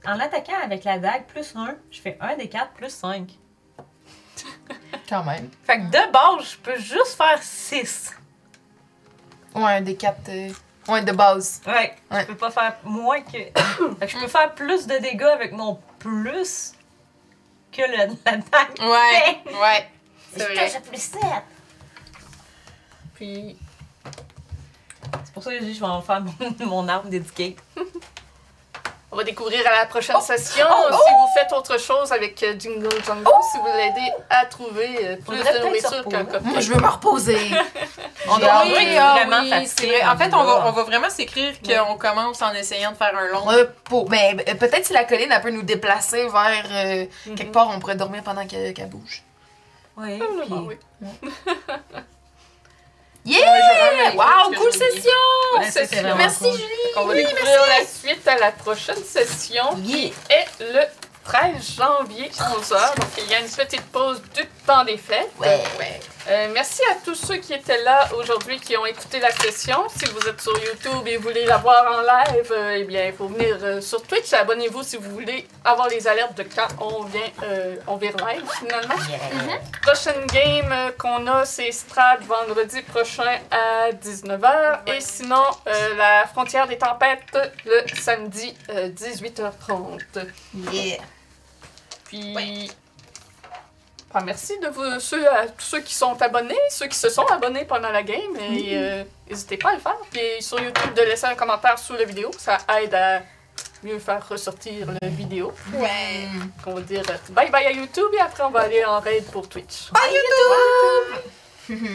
en l'attaquant avec la dague plus 1, je fais 1 des 4 plus 5. Quand même. Fait que de base, je peux juste faire 6. Ouais, un des 4. Ouais, de base. Ouais, Ouais. je peux pas faire moins que. Fait que je peux faire plus de dégâts avec mon plus que la dague. Ouais, ouais. Je C'est vrai. touche à plus 7. Puis, C'est pour ça que je dis que je vais en faire mon arme d'éduquer. on va découvrir à la prochaine session si vous faites autre chose avec Jingle Jungle, si vous l'aidez à trouver plus Faudrait de peut-être se nourriture qu'un reposer. cupcake. Moi, je veux me reposer. On Oui, doit être vraiment oui, fatigué. c'est vrai. En fait, rendu là. on va vraiment s'écrire qu'on commence en essayant de faire un long. Repos. Mais peut-être si la colline, elle peut nous déplacer vers quelque part, on pourrait dormir pendant qu'elle bouge. Oui, Probablement, puis- oui. Yeah! je Wow, vais cool oublier. session! Ouais, ça, c'est vraiment Merci, cool. Julie! On va découvrir la suite à la prochaine session. Yeah! Et le 13 janvier, 11h. Donc, il y a une petite pause du temps des fêtes. Ouais. Merci à tous ceux qui étaient là aujourd'hui, qui ont écouté la session. Si vous êtes sur YouTube et voulez la voir en live, eh bien, il faut venir sur Twitch. Abonnez-vous si vous voulez avoir les alertes de quand on vient live, finalement. Prochaine game qu'on a, c'est Strad vendredi prochain à 19h. Et sinon, la frontière des tempêtes le samedi 18h30. Yeah! Puis, enfin, merci de vous, à tous ceux qui sont abonnés, ceux qui se sont abonnés pendant la game. Et n'hésitez pas à le faire. Puis sur YouTube, de laisser un commentaire sous la vidéo. Ça aide à mieux faire ressortir la vidéo. Ouais! On va dire bye bye à YouTube et après on va aller en raid pour Twitch. Bye YouTube!